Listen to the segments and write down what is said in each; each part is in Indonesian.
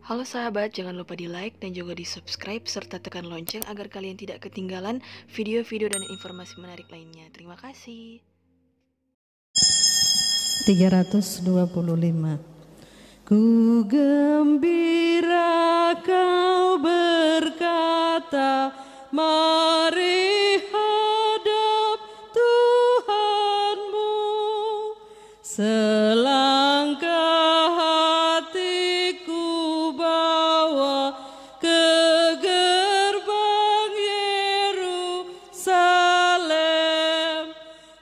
Halo sahabat, jangan lupa di like dan juga di subscribe serta tekan lonceng agar kalian tidak ketinggalan video-video dan informasi menarik lainnya. Terima kasih. 325. Ku gembira kau berkata, mari hadap Tuhanmu. Selangkah hatiku bawa ke gerbang Yerusalem.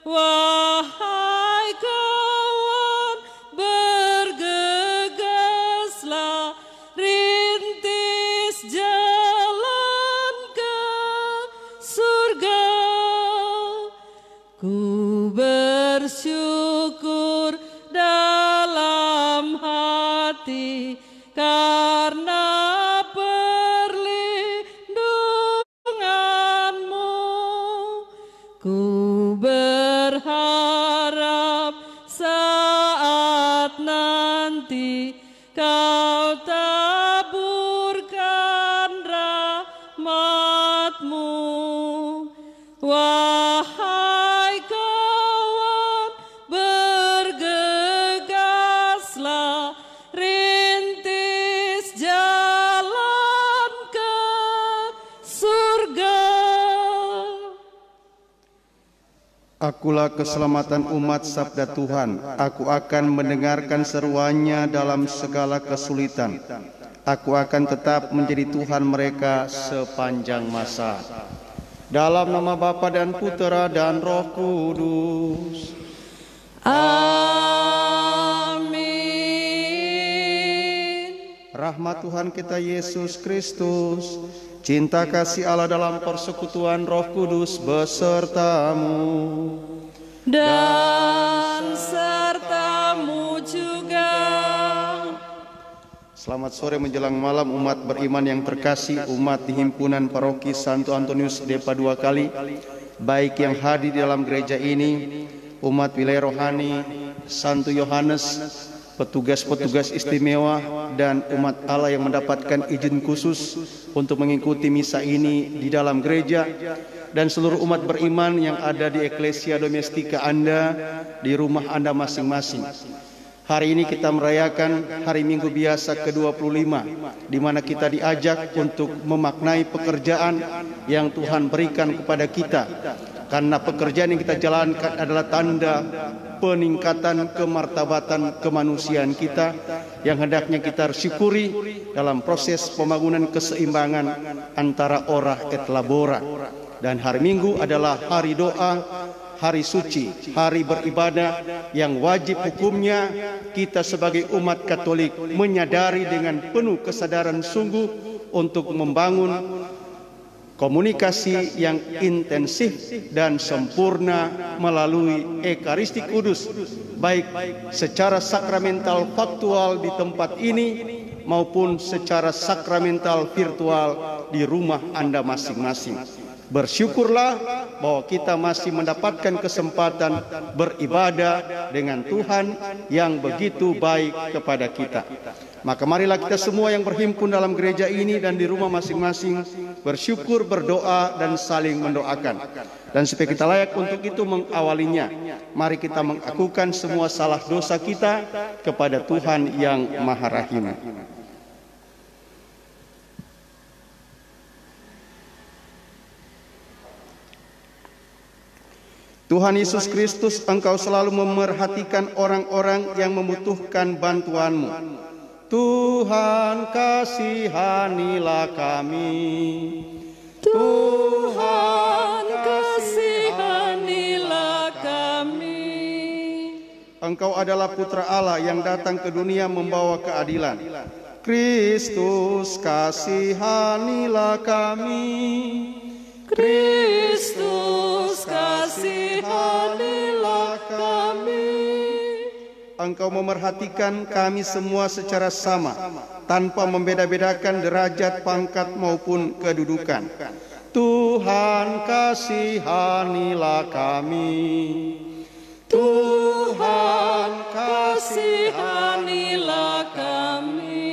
Wahai kawan, bergegaslah, rintis jalan ke surga. Ku bersyukur dalam hati karena perlindunganmu. Ku berharap saat nanti kau taburkan rahmat-Mu. Wahai kawan, bergegaslah, rintis jalan ke surga. Akulah keselamatan umat, sabda Tuhan. Aku akan mendengarkan seruannya dalam segala kesulitan. Aku akan tetap menjadi Tuhan mereka sepanjang masa. Dalam nama Bapa dan Putera dan Roh Kudus. Amin. Rahmat Tuhan kita Yesus Kristus, cinta kasih Allah dalam persekutuan Roh Kudus besertamu. Dan sertamu juga. Selamat sore menjelang malam umat beriman yang terkasih, umat di himpunan paroki Santo Antonius de Padua Kali, baik yang hadir di dalam gereja ini, umat wilayah rohani Santo Yohanes, petugas-petugas istimewa, dan umat Allah yang mendapatkan izin khusus untuk mengikuti misa ini di dalam gereja, dan seluruh umat beriman yang ada di eklesia domestika Anda, di rumah Anda masing-masing. Hari ini kita merayakan hari Minggu biasa ke-25, di mana kita diajak untuk memaknai pekerjaan yang Tuhan berikan kepada kita. Karena pekerjaan yang kita jalankan adalah tanda peningkatan kemartabatan kemanusiaan kita yang hendaknya kita syukuri dalam proses pembangunan keseimbangan antara ora et labora. Dan hari Minggu adalah hari doa, hari suci, hari beribadah yang wajib hukumnya kita sebagai umat Katolik menyadari dengan penuh kesadaran sungguh untuk membangun komunikasi yang intensif dan sempurna melalui Ekaristi Kudus, baik secara sakramental faktual di tempat ini maupun secara sakramental virtual di rumah Anda masing-masing. Bersyukurlah bahwa kita masih mendapatkan kesempatan beribadah dengan Tuhan yang begitu baik kepada kita. Maka marilah kita semua yang berhimpun dalam gereja ini dan di rumah masing-masing bersyukur, berdoa, dan saling mendoakan. Dan supaya kita layak untuk itu mengawalinya, mari kita mengakukan semua salah dosa kita kepada Tuhan yang Maha Rahim. Tuhan Yesus Kristus, Engkau selalu memerhatikan orang-orang yang membutuhkan bantuan-Mu. Tuhan, kasihanilah kami. Tuhan, kasihanilah kami. Engkau adalah Putra Allah yang datang ke dunia membawa keadilan. Kristus, kasihanilah kami. Kristus, kasihanilah kami. Engkau memerhatikan kami semua secara sama, tanpa membeda-bedakan derajat, pangkat maupun kedudukan. Tuhan, kasihanilah kami. Tuhan, kasihanilah kami.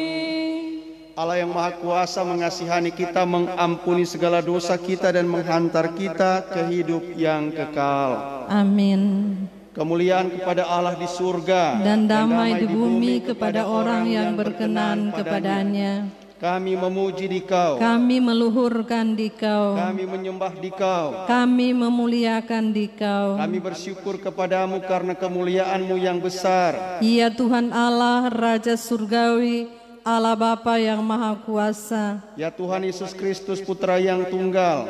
Allah yang Maha Kuasa mengasihani kita, mengampuni segala dosa kita dan menghantar kita ke hidup yang kekal. Amin. Kemuliaan kepada Allah di surga Dan damai di bumi kepada orang yang berkenan kepadanya. Kami memuji Dikau, Kami meluhurkan Dikau, kami menyembah Dikau, kami memuliakan Dikau. kami bersyukur kepadamu karena kemuliaan-Mu yang besar. Ya Tuhan Allah, Raja Surgawi, Allah Bapa yang Maha Kuasa. Ya Tuhan Yesus Kristus, Putra yang tunggal.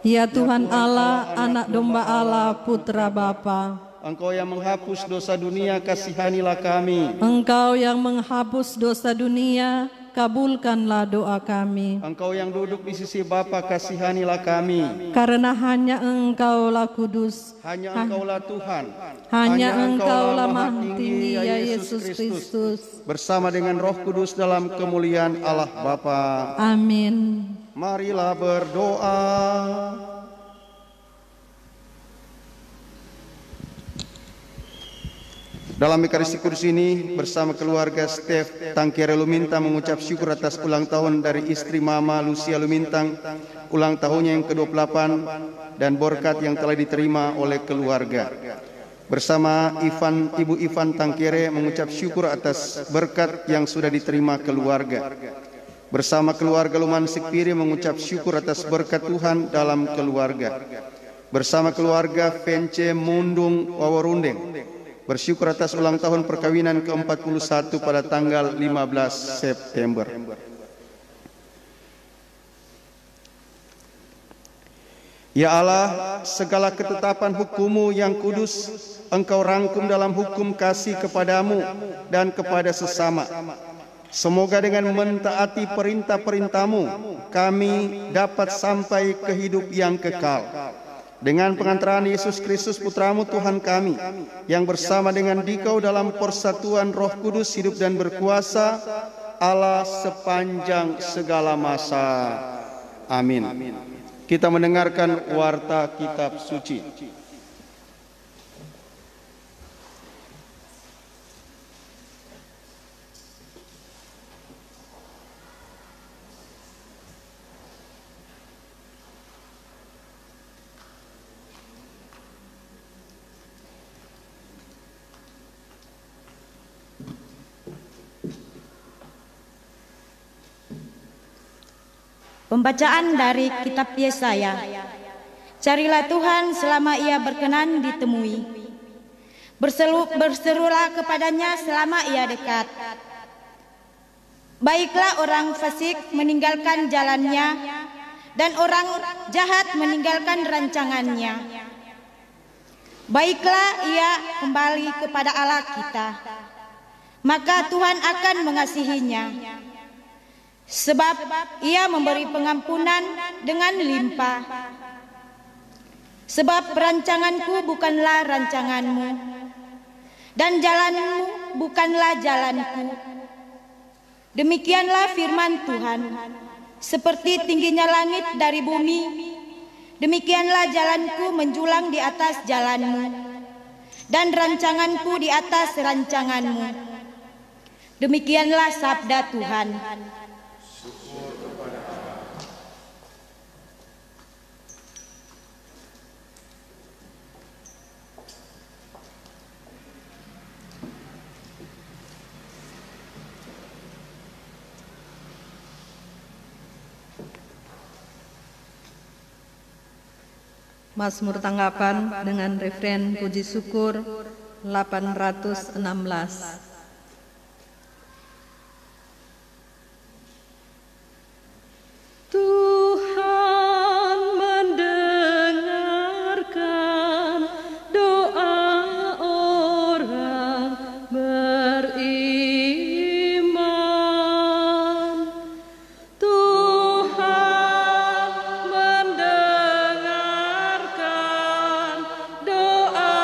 Ya Tuhan Allah, Anak Domba Allah, Putra Bapa. Engkau yang menghapus dosa dunia, kasihanilah kami. Engkau yang menghapus dosa dunia, kabulkanlah doa kami. Engkau yang duduk di sisi Bapa, kasihanilah kami. Karena hanya Engkaulah kudus, Hanya Engkaulah Tuhan. hanya Engkaulah Maha Tinggi, ya Yesus Kristus. Bersama dengan Roh Kudus dalam kemuliaan Allah Bapa. Amin. Marilah berdoa. Dalam Ekaristi Kudus ini bersama keluarga Stef Tangkere Lumintang mengucap syukur atas ulang tahun dari istri Mama Lucia Lumintang, ulang tahunnya yang ke-28 dan berkat yang telah diterima oleh keluarga. Bersama Ibu Ivan Tangkere mengucap syukur atas berkat yang sudah diterima keluarga. Bersama keluarga Luman Sikpiri mengucap syukur atas berkat Tuhan dalam keluarga. Bersama keluarga Vence Mundung Wawarundeng bersyukur atas ulang tahun perkawinan ke-41 pada tanggal 15 September. Ya Allah, segala ketetapan hukum-Mu yang kudus Engkau rangkum dalam hukum kasih kepadamu dan kepada sesama. Semoga dengan mentaati perintah-perintah-Mu kami dapat sampai ke hidup yang kekal. Dengan pengantaran Yesus Kristus Putra-Mu Tuhan kami, yang bersama dengan Dikau dalam persatuan Roh Kudus hidup dan berkuasa, Allah sepanjang segala masa. Amin. Kita mendengarkan warta kitab suci. Pembacaan dari kitab Yesaya. Carilah Tuhan selama Ia berkenan ditemui. Berserulah kepadanya selama Ia dekat. Baiklah orang fasik meninggalkan jalannya, dan orang jahat meninggalkan rancangannya. Baiklah ia kembali kepada Allah kita, maka Tuhan akan mengasihinya. Sebab Ia memberi pengampunan dengan limpah. Sebab rancanganku bukanlah rancanganmu, dan jalanmu bukanlah jalanku. Demikianlah firman Tuhan. Seperti tingginya langit dari bumi, demikianlah jalanku menjulang di atas jalanmu, dan rancanganku di atas rancanganmu. Demikianlah sabda Tuhan. Mazmur tanggapan dengan referen puji syukur 816. Tuhan mendengarkan doa orang beriman. Tuhan mendengarkan doa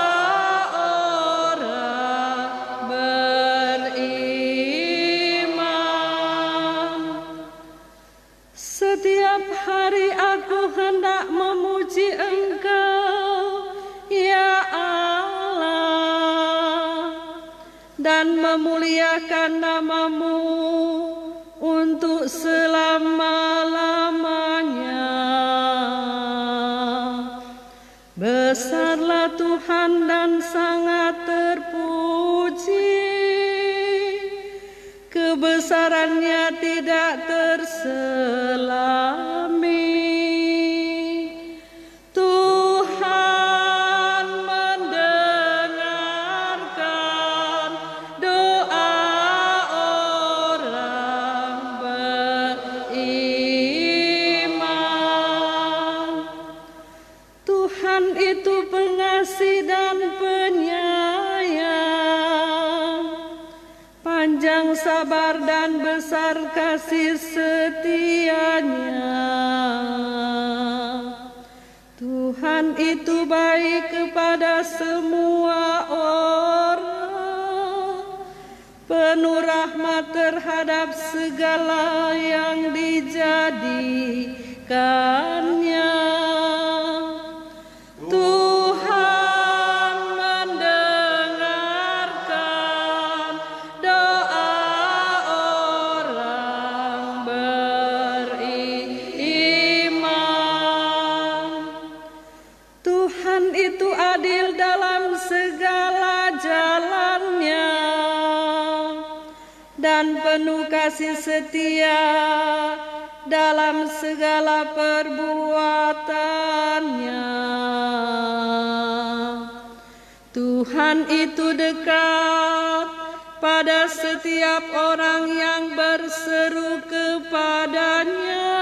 orang beriman. Setiap hari aku hendak memuji Engkau, ya Allah, dan memuliakan nama-Mu untuk selama-lamanya. Besarlah Tuhan dan sangat terpuji, kebesarannya tidak terselami. Tuhan mendengarkan doa orang beriman. Tuhan itu pengasih dan penyayang, panjang sabar dan besar kasih setianya. Tuhan itu baik kepada semua orang, penuh rahmat terhadap segala yang dijadikannya. Tuhan mendengarkan doa orang beriman. Tuhan itu adil dalam segala jalannya dan penuh kasih setia dalam segala perbuatannya. Tuhan itu dekat pada setiap orang yang berseru kepadanya,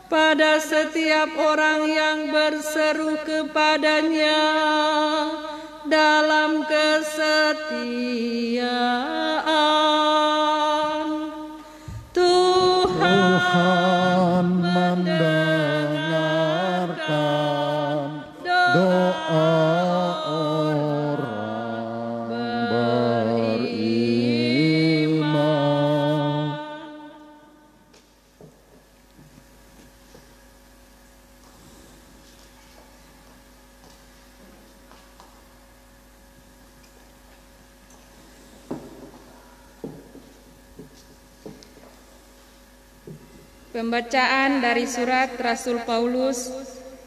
pada setiap orang yang berseru kepadanya dalam kesetiaan. Tuhan mendengarkan doa orang beriman. Pembacaan dari surat Rasul Paulus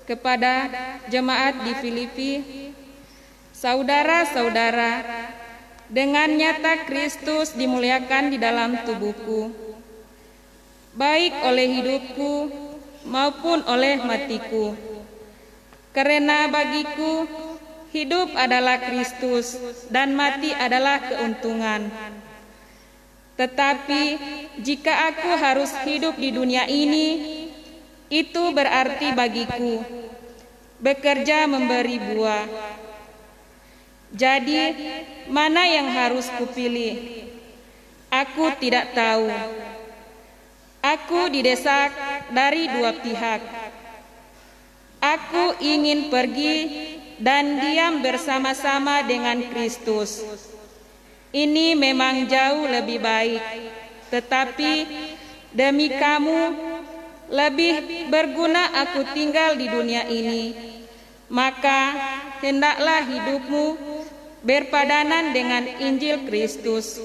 kepada jemaat di Filipi. Saudara-saudara, dengan nyata Kristus dimuliakan di dalam tubuhku, baik oleh hidupku maupun oleh matiku. Karena bagiku hidup adalah Kristus dan mati adalah keuntungan. Tetapi jika aku harus hidup di dunia ini, itu berarti bagiku bekerja memberi buah. Jadi, mana yang harus kupilih? Aku tidak tahu. Aku didesak dari dua pihak. Aku ingin pergi dan diam bersama-sama dengan Kristus. Ini memang jauh lebih baik, tetapi demi kamu lebih berguna aku tinggal di dunia ini. Maka hendaklah hidupmu berpadanan dengan Injil Kristus.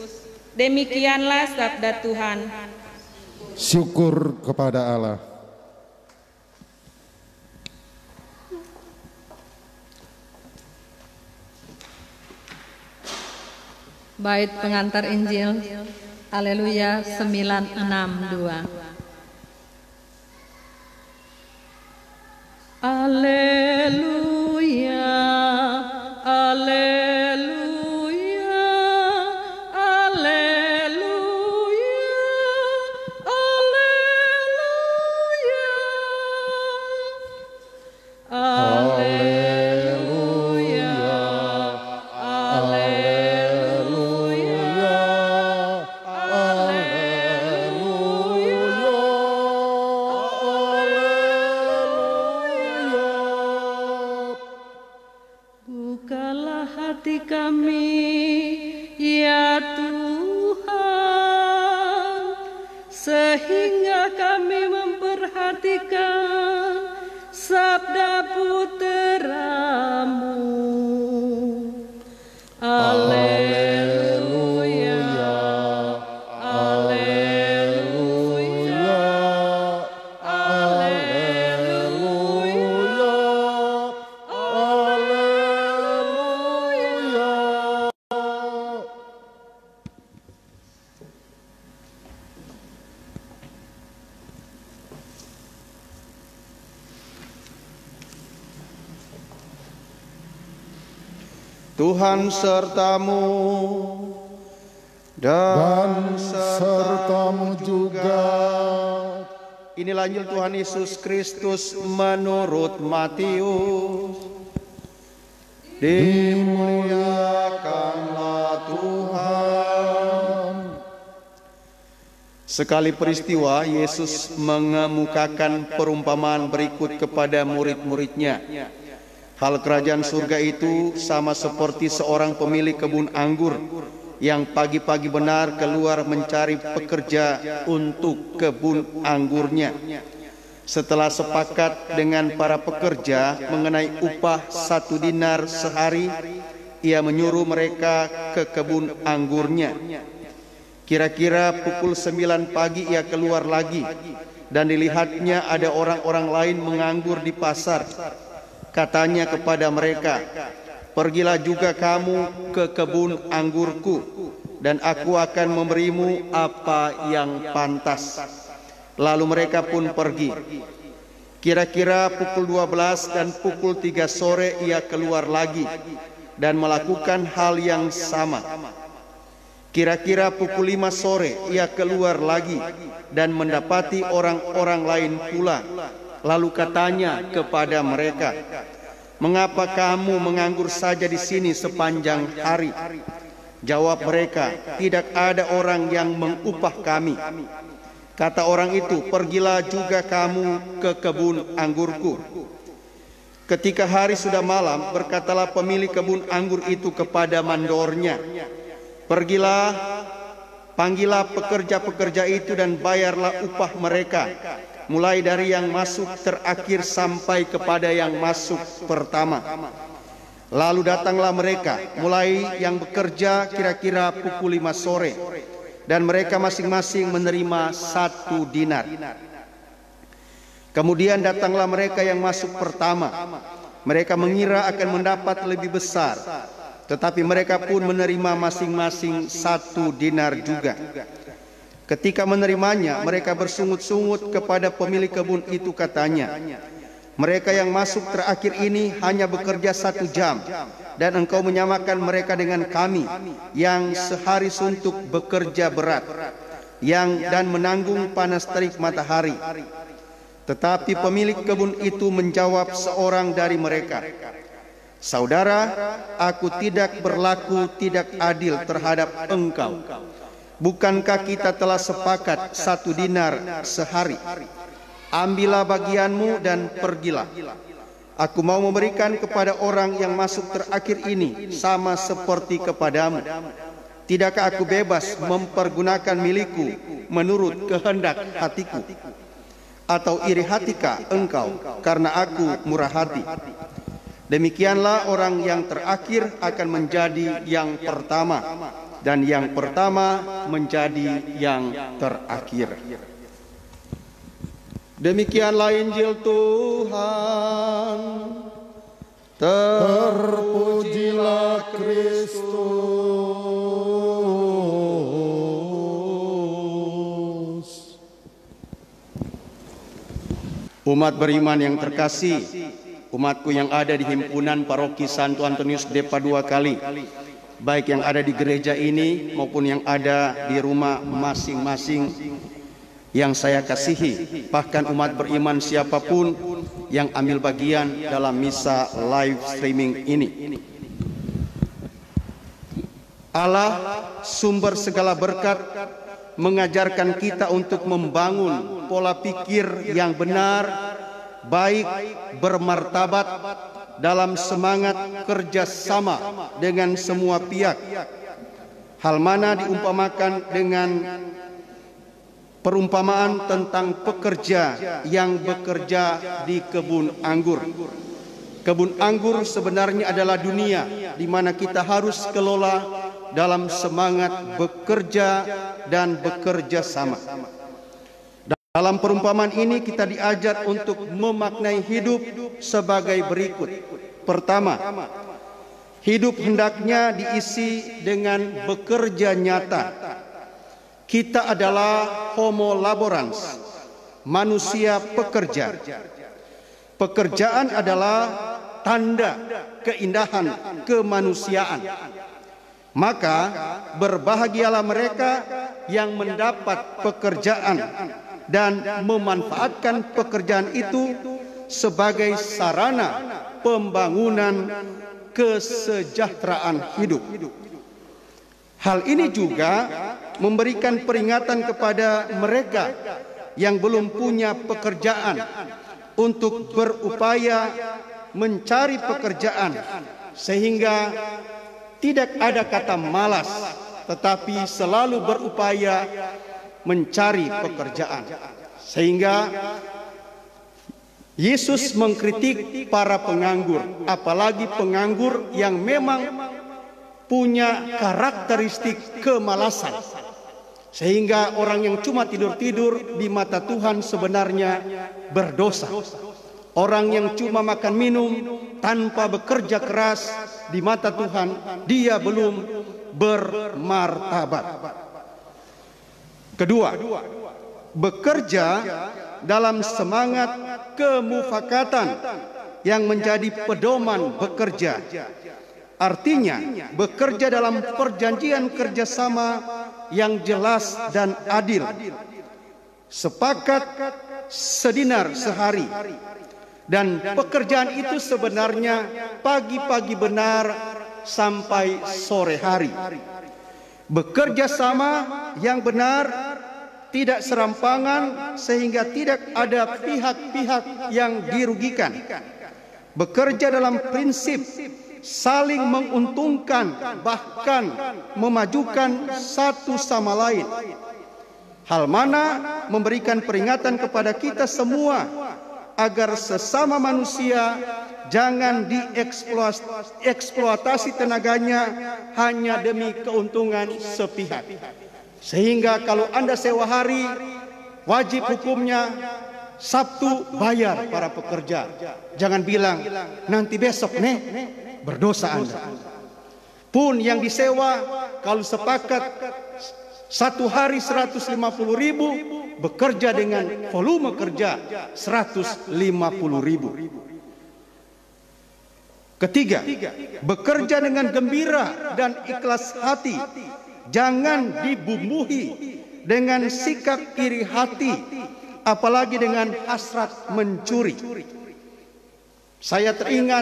Demikianlah sabda Tuhan. Syukur kepada Allah. Bait pengantar Injil, Haleluya 962. Haleluya, haleluya, haleluya, haleluya, haleluya. Bukalah hati kami, ya Tuhan, sehingga kami memperhatikan sabda putra-Mu. Haleluya, haleluya. Tuhan sertamu dan sertamu juga. Inilah Injil Tuhan Yesus Kristus menurut Matius. Dimuliakanlah Tuhan. Sekali peristiwa, Yesus mengemukakan perumpamaan berikut kepada murid-muridnya. Hal kerajaan surga itu sama seperti seorang pemilik kebun anggur yang pagi-pagi benar keluar mencari pekerja untuk kebun anggurnya. Setelah sepakat dengan para pekerja mengenai upah 1 dinar sehari, ia menyuruh mereka ke kebun anggurnya. Kira-kira pukul 9 pagi ia keluar lagi, dan dilihatnya ada orang-orang lain menganggur di pasar. Katanya kepada mereka, "Pergilah juga kamu ke kebun anggurku, dan aku akan memberimu apa yang pantas." Lalu mereka pun pergi. Kira-kira pukul 12 dan pukul 3 sore ia keluar lagi dan melakukan hal yang sama. Kira-kira pukul 5 sore ia keluar lagi dan mendapati orang-orang lain pula. Lalu katanya kepada mereka, "Mengapa kamu menganggur saja di sini sepanjang hari?" Jawab mereka, "Tidak ada orang yang mengupah kami." Kata orang itu, "Pergilah juga kamu ke kebun anggurku." Ketika hari sudah malam, berkatalah pemilik kebun anggur itu kepada mandornya, "Pergilah, panggillah pekerja-pekerja itu dan bayarlah upah mereka, mulai dari yang masuk terakhir sampai kepada yang masuk pertama." Lalu datanglah mereka, mulai yang bekerja kira-kira pukul 5 sore, dan mereka masing-masing menerima 1 dinar. Kemudian datanglah mereka yang masuk pertama. Mereka mengira akan mendapat lebih besar, tetapi mereka pun menerima masing-masing 1 dinar juga. Ketika menerimanya, mereka bersungut-sungut kepada pemilik kebun itu, katanya, "Mereka yang masuk terakhir ini hanya bekerja 1 jam, dan engkau menyamakan mereka dengan kami yang sehari suntuk bekerja berat dan menanggung panas terik matahari." Tetapi pemilik kebun itu menjawab seorang dari mereka, "Saudara, aku tidak berlaku tidak adil terhadap engkau. Bukankah kita telah sepakat 1 dinar sehari? Ambillah bagianmu dan pergilah. Aku mau memberikan kepada orang yang masuk terakhir ini sama seperti kepadamu. Tidakkah aku bebas mempergunakan milikku menurut kehendak hatiku? Atau iri hatikah engkau karena aku murah hati?" Demikianlah orang yang terakhir akan menjadi yang pertama, dan yang pertama menjadi yang terakhir. Demikianlah Injil Tuhan. Terpujilah Kristus. Umat beriman yang terkasih, umatku yang ada di himpunan paroki Santo Antonius de Padua Kali, baik yang ada di gereja ini maupun yang ada di rumah masing-masing yang saya kasihi, bahkan umat beriman siapapun yang ambil bagian dalam misa live streaming ini. Allah, sumber segala berkat, mengajarkan kita untuk membangun pola pikir yang benar, baik, bermartabat, dalam semangat kerjasama dengan semua pihak. Hal mana diumpamakan dengan perumpamaan tentang pekerja yang bekerja di kebun anggur. Kebun anggur sebenarnya adalah dunia di mana kita harus kelola dalam semangat bekerja dan bekerja sama. Dalam perumpamaan ini kita diajar untuk memaknai hidup sebagai berikut. Pertama, hidup hendaknya diisi dengan bekerja nyata. Kita adalah homo laborans, manusia pekerja. Pekerjaan adalah tanda keindahan kemanusiaan. Maka berbahagialah mereka yang mendapat pekerjaan dan memanfaatkan pekerjaan itu sebagai sarana pembangunan kesejahteraan hidup. Hal ini juga memberikan peringatan kepada mereka yang belum punya pekerjaan untuk berupaya mencari pekerjaan, sehingga tidak ada kata malas, tetapi selalu berupaya mencari pekerjaan. Sehingga Yesus mengkritik para penganggur, apalagi penganggur yang memang punya karakteristik kemalasan. Sehingga orang yang cuma tidur-tidur di mata Tuhan sebenarnya berdosa. Orang yang cuma makan minum tanpa bekerja keras di mata Tuhan, dia belum bermartabat. Kedua, bekerja dalam semangat kemufakatan yang menjadi pedoman bekerja. Artinya, bekerja dalam perjanjian kerjasama yang jelas dan adil. Sepakat sedinar sehari. Dan pekerjaan itu sebenarnya pagi-pagi benar sampai sore hari. Bekerja sama yang benar, tidak serampangan sehingga tidak ada pihak-pihak yang dirugikan. Bekerja dalam prinsip saling menguntungkan, bahkan memajukan satu sama lain. Hal mana memberikan peringatan kepada kita semua agar sesama manusia jangan dieksploitasi tenaganya hanya demi keuntungan sepihak. Sehingga kalau Anda sewa hari, wajib hukumnya Sabtu bayar para pekerja. Jangan bilang nanti besok nih, berdosa Anda. Pun yang disewa kalau sepakat satu hari 150.000, bekerja dengan volume kerja 150.000. Ketiga, bekerja dengan gembira dan ikhlas hati. Jangan dibumbuhi dengan sikap iri hati, apalagi dengan hasrat mencuri. Saya teringat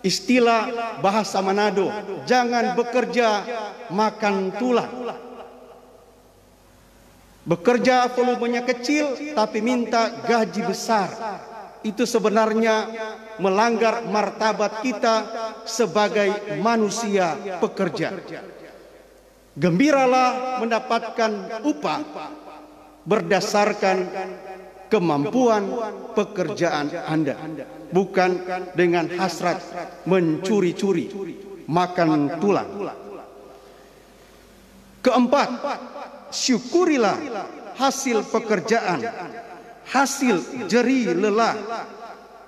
istilah bahasa Manado, jangan bekerja makan tulang. Bekerja volumenya kecil tapi minta gaji besar. Itu sebenarnya melanggar martabat kita sebagai manusia pekerja. Gembiralah mendapatkan upah berdasarkan kemampuan pekerjaan Anda, bukan dengan hasrat mencuri-curi, makan tulang. Keempat, syukurilah hasil pekerjaan, hasil jerih lelah,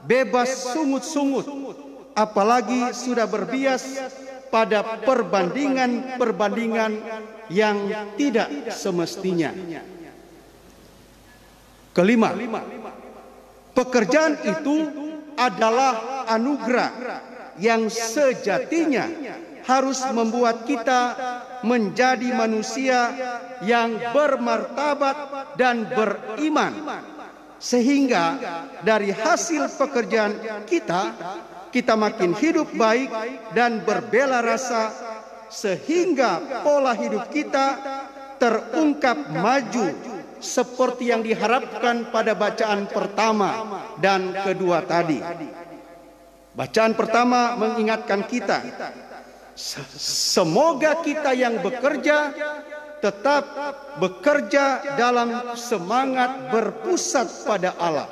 bebas sungut-sungut, apalagi sudah berbias pada perbandingan-perbandingan yang tidak semestinya. Kelima, pekerjaan itu adalah anugerah yang sejatinya harus membuat kita menjadi manusia yang bermartabat dan beriman, sehingga dari hasil pekerjaan kita makin hidup baik dan berbela rasa, sehingga pola hidup kita terungkap maju seperti yang diharapkan pada bacaan pertama dan kedua tadi. Bacaan pertama mengingatkan kita, semoga kita yang bekerja tetap bekerja dalam semangat berpusat pada Allah,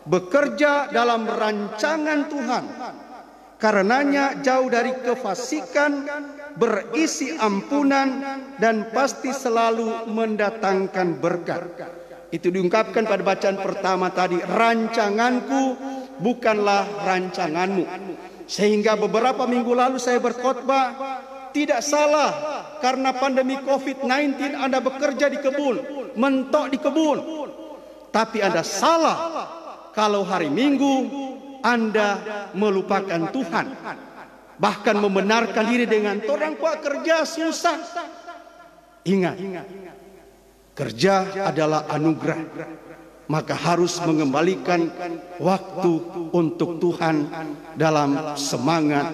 bekerja dalam rancangan Tuhan, karenanya jauh dari kefasikan, berisi ampunan, dan pasti selalu mendatangkan berkat. Itu diungkapkan pada bacaan pertama tadi, rancanganku bukanlah rancanganmu. Sehingga beberapa minggu lalu saya berkhotbah, tidak salah karena pandemi COVID-19 Anda bekerja di kebun, mentok di kebun. Tapi Anda salah kalau hari Minggu Anda melupakan Tuhan, bahkan membenarkan diri dengan orang tua kerja susah. Ingat, kerja adalah anugerah, maka harus mengembalikan waktu untuk Tuhan dalam semangat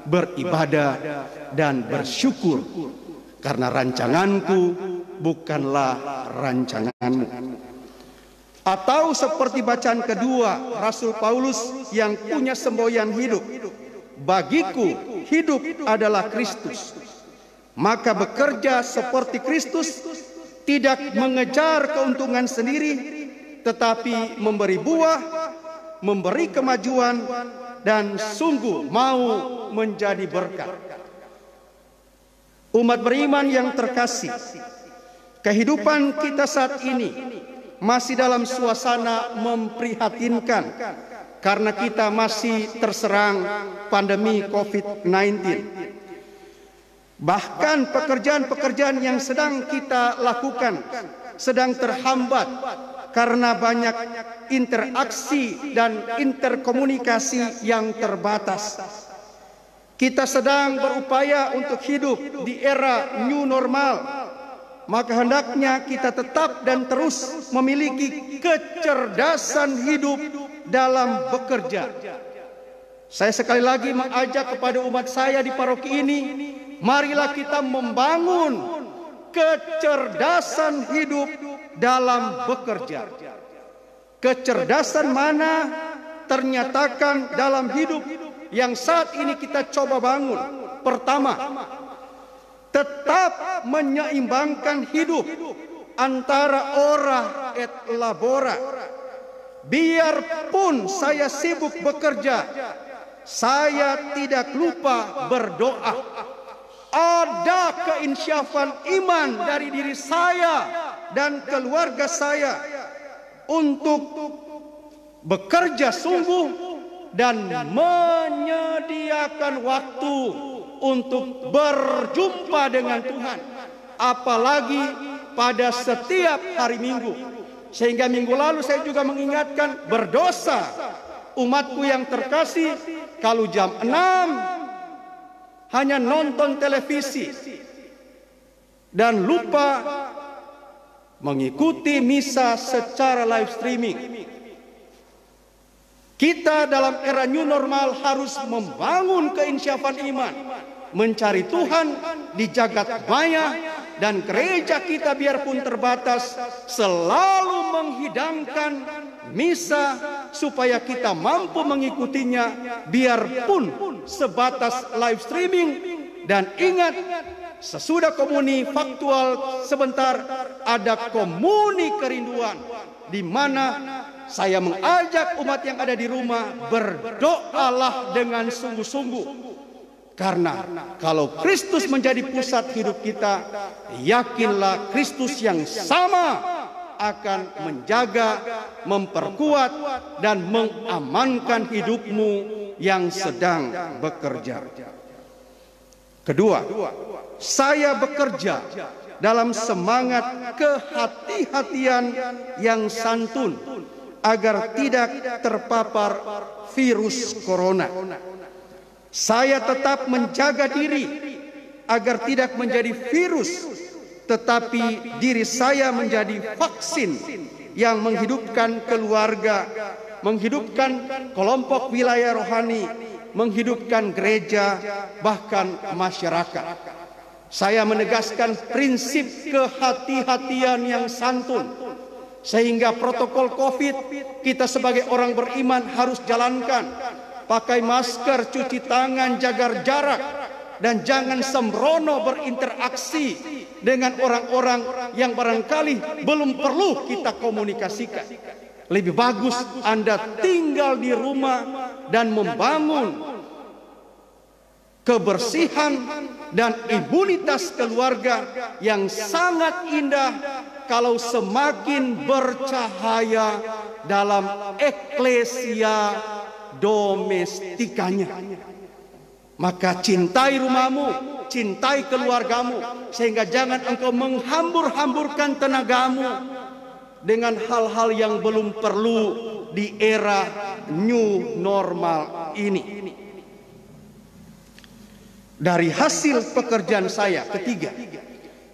beribadah dan bersyukur, karena rancanganku bukanlah rancanganmu. Atau seperti bacaan kedua Rasul Paulus yang punya semboyan hidup, bagiku hidup adalah Kristus. Maka bekerja seperti Kristus, tidak mengejar keuntungan sendiri, tetapi memberi buah, memberi kemajuan, dan sungguh mau menjadi berkat. Umat beriman yang terkasih, kehidupan kita saat ini masih dalam suasana memprihatinkan karena kita masih terserang pandemi COVID-19. Bahkan pekerjaan-pekerjaan yang sedang kita lakukan sedang terhambat karena banyak interaksi dan interkomunikasi yang terbatas. Kita sedang berupaya untuk hidup di era new normal. Maka hendaknya kita tetap dan terus memiliki kecerdasan hidup dalam bekerja. Saya sekali lagi mengajak kepada umat saya di paroki ini, marilah kita membangun kecerdasan hidup dalam bekerja. Kecerdasan mana ternyatakan dalam hidup yang saat ini kita coba bangun. Pertama, tetap menyeimbangkan hidup antara ora et labora. Biarpun saya sibuk bekerja, saya tidak lupa berdoa. Ada keinsyafan iman dari diri saya dan keluarga saya untuk bekerja sungguh dan menyediakan waktu untuk berjumpa dengan Tuhan, apalagi pada setiap hari Minggu. Sehingga minggu lalu saya juga mengingatkan, berdosa umatku yang terkasih kalau jam 6 hanya nonton televisi dan lupa mengikuti misa secara live streaming. Kita dalam era new normal harus membangun keinsyafan iman, mencari Tuhan di jagat maya, dan gereja kita biarpun terbatas selalu menghidangkan misa supaya kita mampu mengikutinya biarpun sebatas live streaming. Dan ingat, sesudah komuni faktual sebentar ada komuni kerinduan, di mana saya mengajak umat yang ada di rumah, berdoalah dengan sungguh-sungguh. Karena kalau Kristus menjadi pusat hidup kita, yakinlah Kristus yang sama akan menjaga, memperkuat, dan mengamankan hidupmu yang sedang bekerja. Kedua, saya bekerja dalam semangat kehati-hatian yang santun agar tidak terpapar virus corona. Saya tetap menjaga diri agar tidak menjadi virus, tetapi diri saya menjadi vaksin yang menghidupkan keluarga, menghidupkan kelompok wilayah rohani, menghidupkan gereja, bahkan masyarakat. Saya menegaskan prinsip kehati-hatian yang santun, sehingga protokol COVID kita sebagai orang beriman harus jalankan. Pakai masker, cuci tangan, jaga jarak, dan jangan sembrono berinteraksi dengan orang-orang yang barangkali belum perlu kita komunikasikan. Lebih bagus Anda tinggal di rumah dan membangun kebersihan dan imunitas keluarga yang sangat indah kalau semakin bercahaya dalam eklesia domestikanya. Maka cintai rumahmu, cintai keluargamu, sehingga jangan engkau menghambur-hamburkan tenagamu dengan hal-hal yang belum perlu di era new normal ini. Dari hasil pekerjaan saya, ketiga,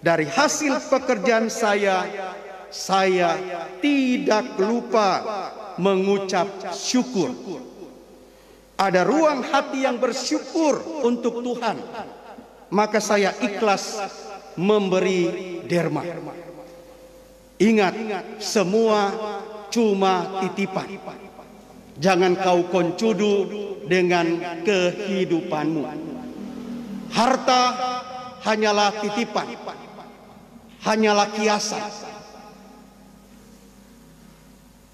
dari hasil pekerjaan saya tidak lupa mengucap syukur. Ada ruang hati yang bersyukur untuk Tuhan, maka saya ikhlas memberi derma. Ingat, semua cuma titipan. Jangan kau koncudu dengan kehidupanmu. Harta hanyalah titipan, hanyalah kiasan.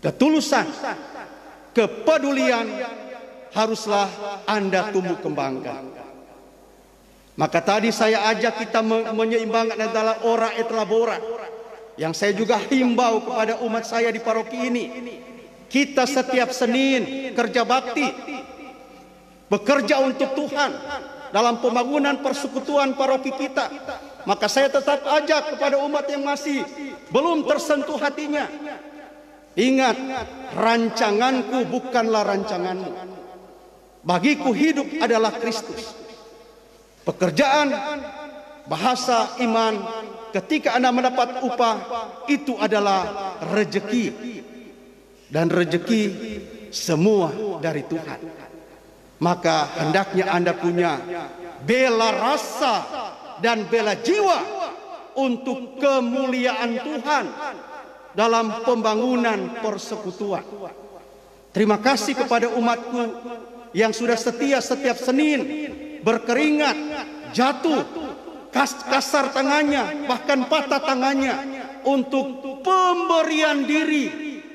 Ketulusan, kepedulian haruslah Anda tumbuh kembangkan. Maka tadi saya ajak kita menyeimbangkan adalah ora et labora. Yang saya juga himbau kepada umat saya di paroki ini. Kita setiap Senin kerja bakti, bekerja untuk Tuhan dalam pembangunan persekutuan paroki kita. Maka saya tetap ajak kepada umat yang masih belum tersentuh hatinya. Ingat, rancanganku bukanlah rancanganmu. Bagiku hidup adalah Kristus. Pekerjaan, bahasa iman, ketika Anda mendapat upah, itu adalah rezeki. Dan rezeki semua dari Tuhan. Maka hendaknya Anda punya bela rasa dan bela jiwa untuk kemuliaan Tuhan dalam pembangunan persekutuan. Terima kasih kepada umatku yang sudah setia setiap Senin, berkeringat, jatuh, kasar tangannya, bahkan patah tangannya untuk pemberian diri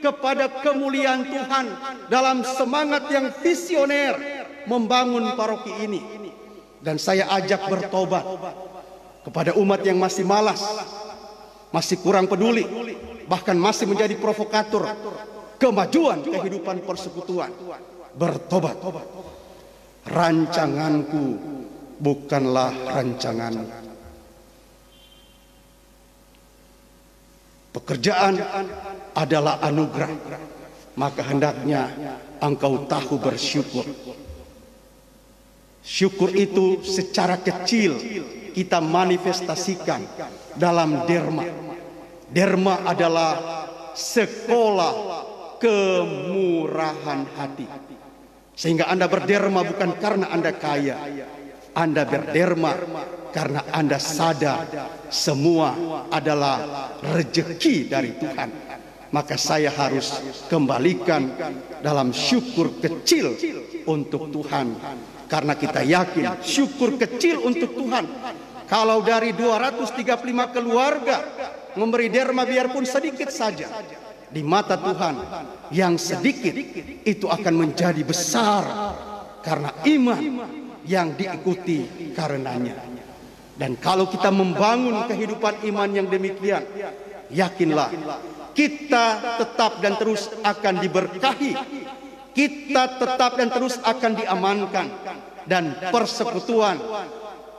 kepada kemuliaan Tuhan dalam semangat yang visioner membangun paroki ini. Dan saya ajak bertobat kepada umat yang masih malas, masih kurang peduli, bahkan masih menjadi provokator kemajuan kehidupan persekutuan. Bertobat. Rancanganku bukanlah rancanganmu. Pekerjaan adalah anugerah, maka hendaknya engkau tahu bersyukur. Syukur itu secara kecil kita manifestasikan dalam derma. Derma adalah sekolah kemurahan hati. Sehingga Anda berderma bukan karena Anda kaya. Anda berderma karena Anda sadar semua adalah rezeki dari Tuhan. Maka saya harus kembalikan dalam syukur kecil untuk Tuhan. Karena kita yakin syukur kecil untuk Tuhan. Kalau dari 235 keluarga memberi derma biarpun sedikit saja, di mata Tuhan yang sedikit itu akan menjadi besar karena iman yang diikuti karenanya. Dan kalau kita membangun kehidupan iman yang demikian, yakinlah kita tetap dan terus akan diberkahi, kita tetap dan terus akan diamankan, dan persekutuan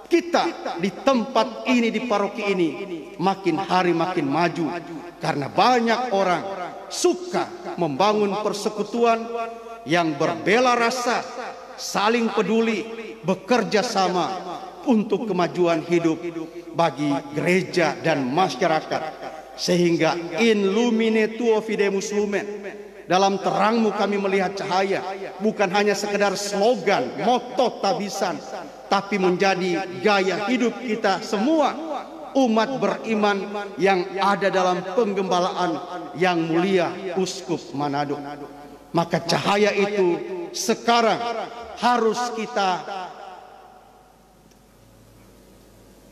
kita di tempat ini, di paroki ini, makin hari makin maju karena banyak orang suka membangun persekutuan yang berbela rasa, saling peduli, bekerja sama untuk kemajuan hidup bagi gereja dan masyarakat, sehingga in lumine tuo fidemus lumen, dalam terangmu kami melihat cahaya, bukan hanya sekedar slogan, moto tabisan, tapi menjadi gaya hidup kita semua umat beriman yang ada dalam penggembalaan yang mulia Uskup Manado. Maka cahaya itu sekarang harus kita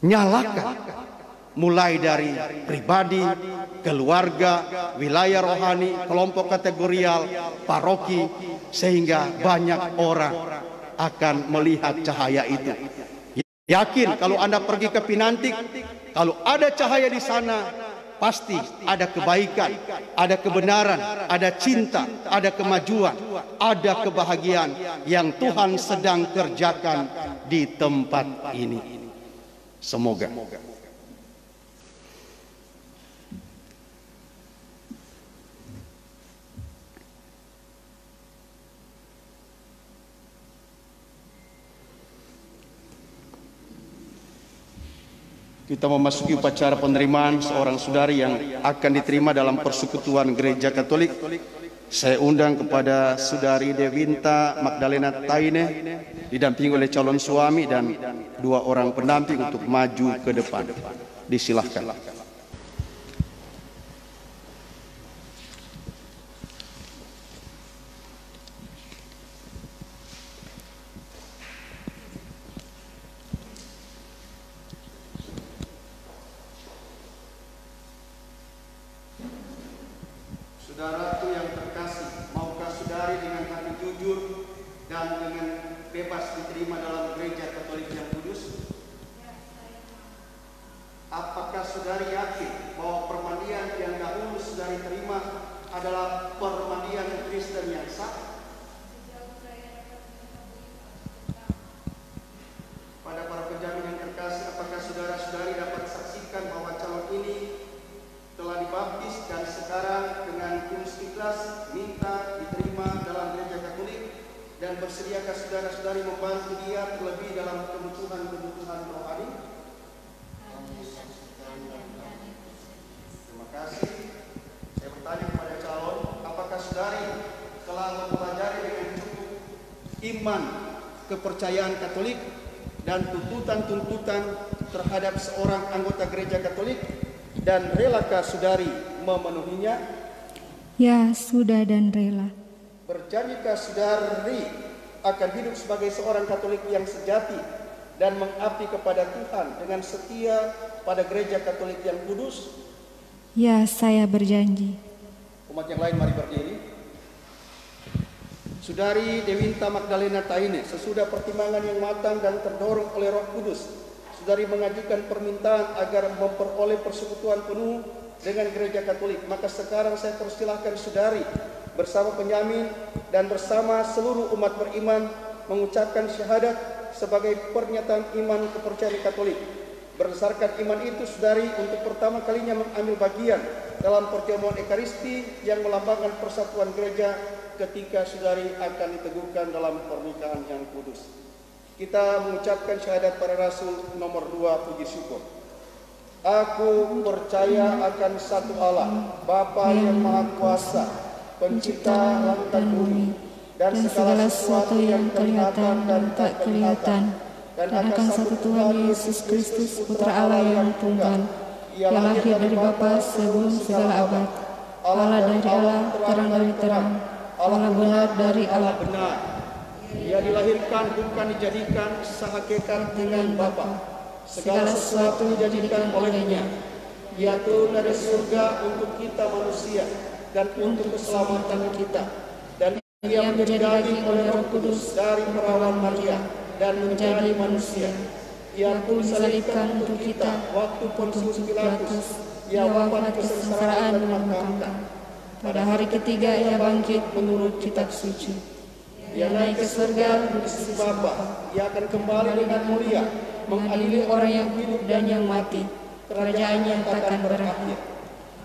nyalakan, mulai dari pribadi, keluarga, wilayah rohani, kelompok kategorial, paroki, sehingga banyak orang akan melihat cahaya itu. Yakin kalau Anda pergi ke Pinantik, kalau ada cahaya di sana, pasti ada kebaikan, ada kebenaran, ada cinta, ada kemajuan, ada kebahagiaan yang Tuhan sedang kerjakan di tempat ini. Semoga. Kita memasuki upacara penerimaan seorang saudari yang akan diterima dalam persekutuan Gereja Katolik. Saya undang kepada Saudari Dewinta Magdalena Taine didampingi oleh calon suami dan 2 orang pendamping untuk maju ke depan. Disilahkan. Saudaraku yang terkasih, maukah saudari dengan hati jujur dan dengan bebas diterima dalam Gereja Katolik yang kudus? Apakah saudari yakin bahwa permandian yang dahulu saudari terima adalah permandian Kristen yang sah? Pada para penjamin yang terkasih, apakah saudara-saudari dapat saksikan bahwa calon ini telah dibaptis dan sekarang dengan tulus ikhlas minta diterima dalam Gereja Katolik, dan bersediakah saudara-saudari membantu dia terlebih dalam kebutuhan rohani? Terima kasih. Saya bertanya kepada calon, apakah saudari telah mempelajari dengan cukup iman kepercayaan Katolik dan tuntutan-tuntutan terhadap seorang anggota Gereja Katolik, dan relakah saudari memenuhinya? Ya, sudah dan rela. Berjanjikah saudari akan hidup sebagai seorang Katolik yang sejati dan mengabdi kepada Tuhan dengan setia pada Gereja Katolik yang kudus? Ya, saya berjanji. Umat yang lain mari berdiri. Saudari Dewinta Magdalena Taine, sesudah pertimbangan yang matang dan terdorong oleh Roh Kudus, saudari mengajukan permintaan agar memperoleh persekutuan penuh dengan Gereja Katolik. Maka sekarang saya persilahkan saudari bersama penjamin dan bersama seluruh umat beriman mengucapkan syahadat sebagai pernyataan iman kepercayaan Katolik. Berdasarkan iman itu, saudari untuk pertama kalinya mengambil bagian dalam perjamuan Ekaristi yang melambangkan persatuan gereja ketika saudari akan diteguhkan dalam pernikahan yang kudus. Kita mengucapkan syahadat para rasul nomor 2, puji syukur. Aku percaya akan satu Allah, Bapa yang Maha Kuasa, Pencipta langit dan bumi, dan segala sesuatu yang kelihatan dan tak kelihatan, dan akan satu Tuhan Yesus Kristus, Putra Allah yang tunggal. Ia lahir dari Bapa sebelum segala abad, Allah dari Allah, terang dari terang, Allah benar dari Allah benar. Ia dilahirkan bukan dijadikan sehakikat dengan Bapa. Segala sesuatu dijadikan olehnya. Ia turun dari surga untuk kita manusia dan untuk keselamatan kita. Dan ia menjadi daging oleh Roh Kudus dari perawan Maria dan menjadi manusia. Ia pun disalibkan untuk kita waktu Pontius Pilatus. Ia wafat kesengsaraan dan dimakamkan. Pada hari ketiga ia bangkit menurut kitab suci. Ia naik ke surga di sisi Bapa. Ia akan kembali dengan mulia mengadili orang yang hidup dan yang mati. Kerajaannya takkan berakhir.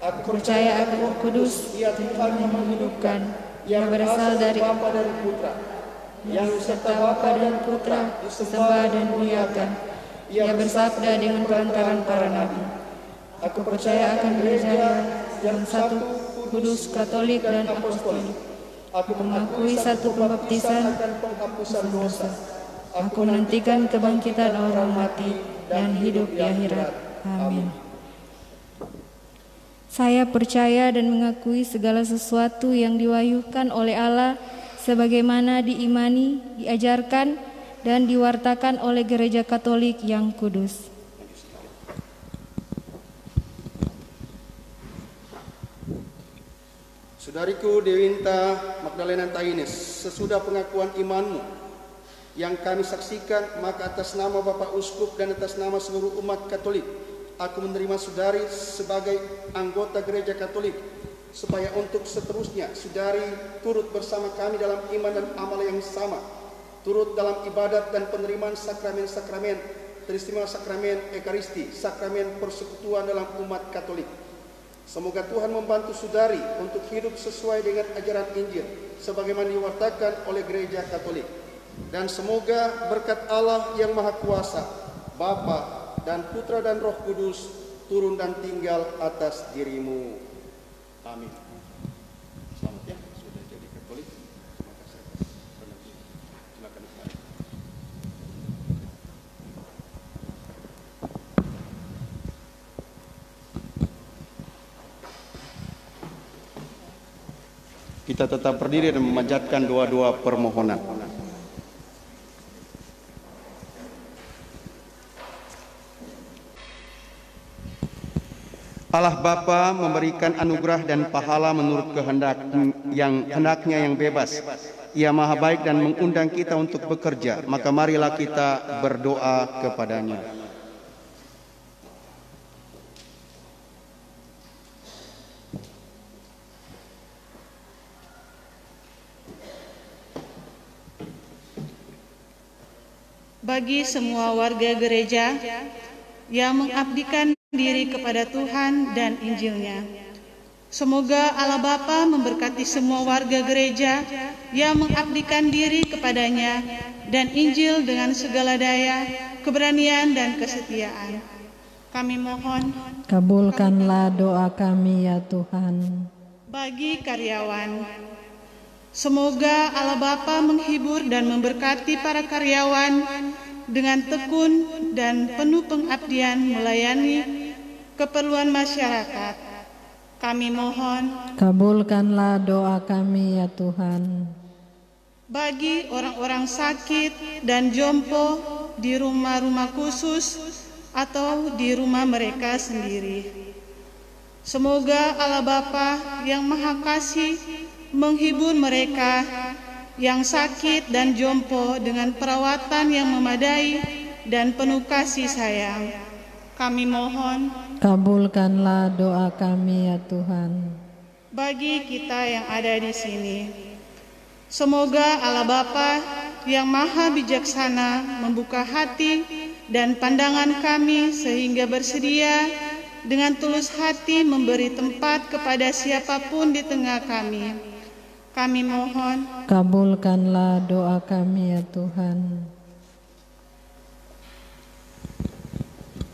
Aku percaya akan Roh Kudus, Ia Tuhan yang menghidupkan, yang berasal dari Bapa dan Putra, yang serta Bapa dan Putra disembah dan dimuliakan. Ia bersabda dengan perantaran para nabi. Aku percaya akan gereja yang satu, kudus, Katolik dan apostolik. Aku mengakui satu pembaptisan dan penghapusan dosa. Aku menantikan kebangkitan orang mati dan hidup di akhirat. Amin. Saya percaya dan mengakui segala sesuatu yang diwahyukan oleh Allah sebagaimana diimani, diajarkan, dan diwartakan oleh Gereja Katolik yang kudus. Saudariku Dewinta Magdalena Taine, sesudah pengakuan imanmu yang kami saksikan, maka atas nama Bapak Uskup dan atas nama seluruh umat Katolik, aku menerima saudari sebagai anggota Gereja Katolik, supaya untuk seterusnya saudari turut bersama kami dalam iman dan amal yang sama, turut dalam ibadat dan penerimaan sakramen-sakramen, teristimewa sakramen Ekaristi, sakramen persekutuan dalam umat Katolik. Semoga Tuhan membantu saudari untuk hidup sesuai dengan ajaran Injil sebagaimana diwartakan oleh Gereja Katolik. Dan semoga berkat Allah yang Maha Kuasa, Bapa dan Putra dan Roh Kudus turun dan tinggal atas dirimu. Amin. Selamat ya, sudah jadi Katolik. Terima kasih atas penonton. Silakan kembali. Kita tetap berdiri dan memanjatkan doa-doa permohonan. Allah Bapa memberikan anugerah dan pahala menurut hendaknya yang bebas. Ia Maha Baik dan mengundang kita untuk bekerja, maka marilah kita berdoa kepadanya. Bagi semua warga gereja yang mengabdikan diri kepada Tuhan dan Injil-Nya, semoga Allah Bapa memberkati semua warga gereja yang mengabdikan diri kepadanya dan Injil dengan segala daya, keberanian dan kesetiaan. Kami mohon, Kabulkanlah doa kami ya Tuhan. bagi karyawan, semoga Allah Bapa menghibur dan memberkati para karyawan dengan tekun dan penuh pengabdian melayani keperluan masyarakat. Kami mohon, Kabulkanlah doa kami ya Tuhan. bagi orang-orang sakit dan jompo di rumah-rumah khusus atau di rumah mereka sendiri, semoga Allah Bapa yang Maha Kasih menghibur mereka yang sakit dan jompo dengan perawatan yang memadai dan penuh kasih sayang. Kami mohon, Kabulkanlah doa kami ya Tuhan. bagi kita yang ada di sini, semoga Allah Bapa yang Maha Bijaksana membuka hati dan pandangan kami sehingga bersedia dengan tulus hati memberi tempat kepada siapapun di tengah kami. Kami mohon, Kabulkanlah doa kami ya Tuhan.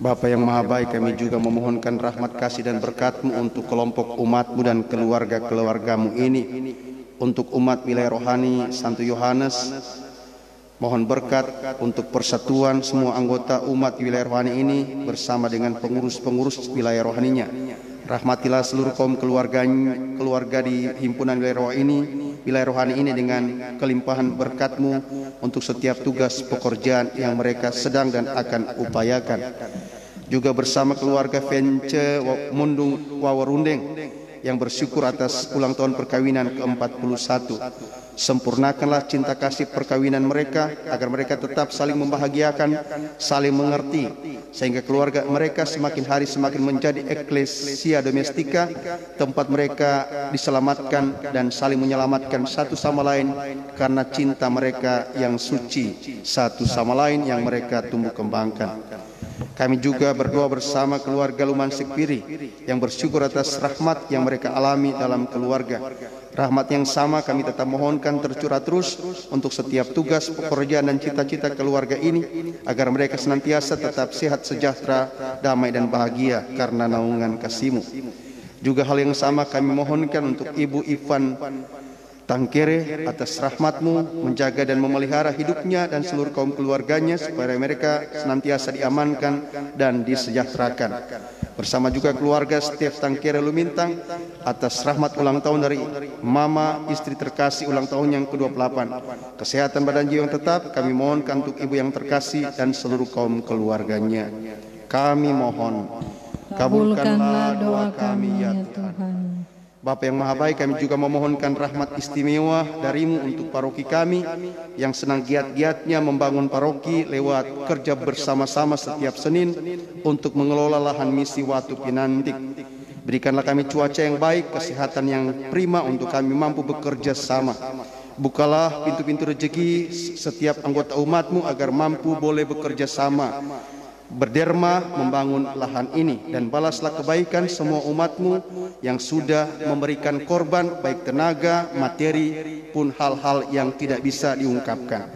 Bapa yang Maha Baik, kami juga memohonkan rahmat kasih dan berkat-Mu untuk kelompok umat-Mu dan keluarga-keluarga-Mu ini, untuk umat wilayah rohani Santo Yohanes. Mohon berkat untuk persatuan semua anggota umat wilayah rohani ini bersama dengan pengurus-pengurus wilayah rohaninya. Rahmatilah seluruh kaum keluarga di himpunan wilayah rohani ini dengan kelimpahan berkat-Mu untuk setiap tugas pekerjaan yang mereka sedang dan akan upayakan. Juga bersama keluarga Vence Mundung Wawarundeng yang bersyukur atas ulang tahun perkawinan ke-41. Sempurnakanlah cinta kasih perkawinan mereka agar mereka tetap saling membahagiakan, saling mengerti, sehingga keluarga mereka semakin hari semakin menjadi eklesia domestika, tempat mereka diselamatkan dan saling menyelamatkan satu sama lain karena cinta mereka yang suci satu sama lain yang mereka tumbuh kembangkan. Kami juga berdoa bersama keluarga Luman Sekpiri yang bersyukur atas rahmat yang mereka alami dalam keluarga. Rahmat yang sama kami tetap mohonkan tercurah terus untuk setiap tugas, pekerjaan dan cita-cita keluarga ini, agar mereka senantiasa tetap sehat, sejahtera, damai dan bahagia karena naungan kasih-Mu. Juga hal yang sama kami mohonkan untuk Ibu Ivan Tangkere atas rahmat-Mu menjaga dan memelihara hidupnya dan seluruh kaum keluarganya supaya mereka senantiasa diamankan dan disejahterakan. Bersama juga keluarga Stef Tangkere Lumintang atas rahmat ulang tahun dari Mama, istri terkasih ulang tahun yang ke-28. Kesehatan badan jiwa yang tetap kami mohonkan untuk Ibu yang terkasih dan seluruh kaum keluarganya. Kami mohon, kabulkanlah doa kami ya Tuhan. Bapa yang Maha Baik, kami juga memohonkan rahmat istimewa dari-Mu untuk paroki kami yang senang giat-giatnya membangun paroki lewat kerja bersama-sama setiap Senin untuk mengelola lahan misi Watu Pinantik. Berikanlah kami cuaca yang baik, kesehatan yang prima untuk kami mampu bekerja sama. Bukalah pintu-pintu rezeki setiap anggota umat-Mu agar mampu boleh bekerja sama, berderma membangun lahan ini, dan balaslah kebaikan semua umat-Mu yang sudah memberikan korban baik tenaga, materi pun hal-hal yang tidak bisa diungkapkan.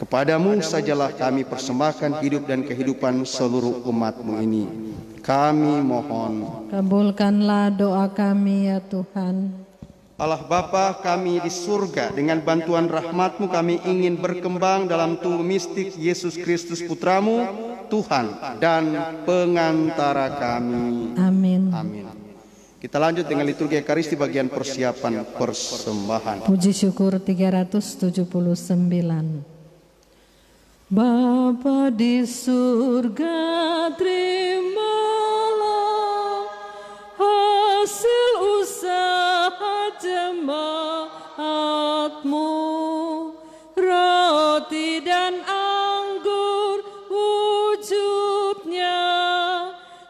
Kepadamu sajalah kami persembahkan hidup dan kehidupan seluruh umat-Mu ini. Kami mohon, Kabulkanlah doa kami ya Tuhan. Allah Bapa kami di surga, dengan bantuan rahmat-Mu kami ingin berkembang dalam tubuh mistik Yesus Kristus Putra-Mu, Tuhan dan pengantara kami. Amin. Amin. Kita lanjut dengan liturgi Ekaristi bagian persiapan persembahan. Puji syukur 379. Bapa di surga, terimalah hasil usaha jemaat-Mu, roti dan anggur wujudnya,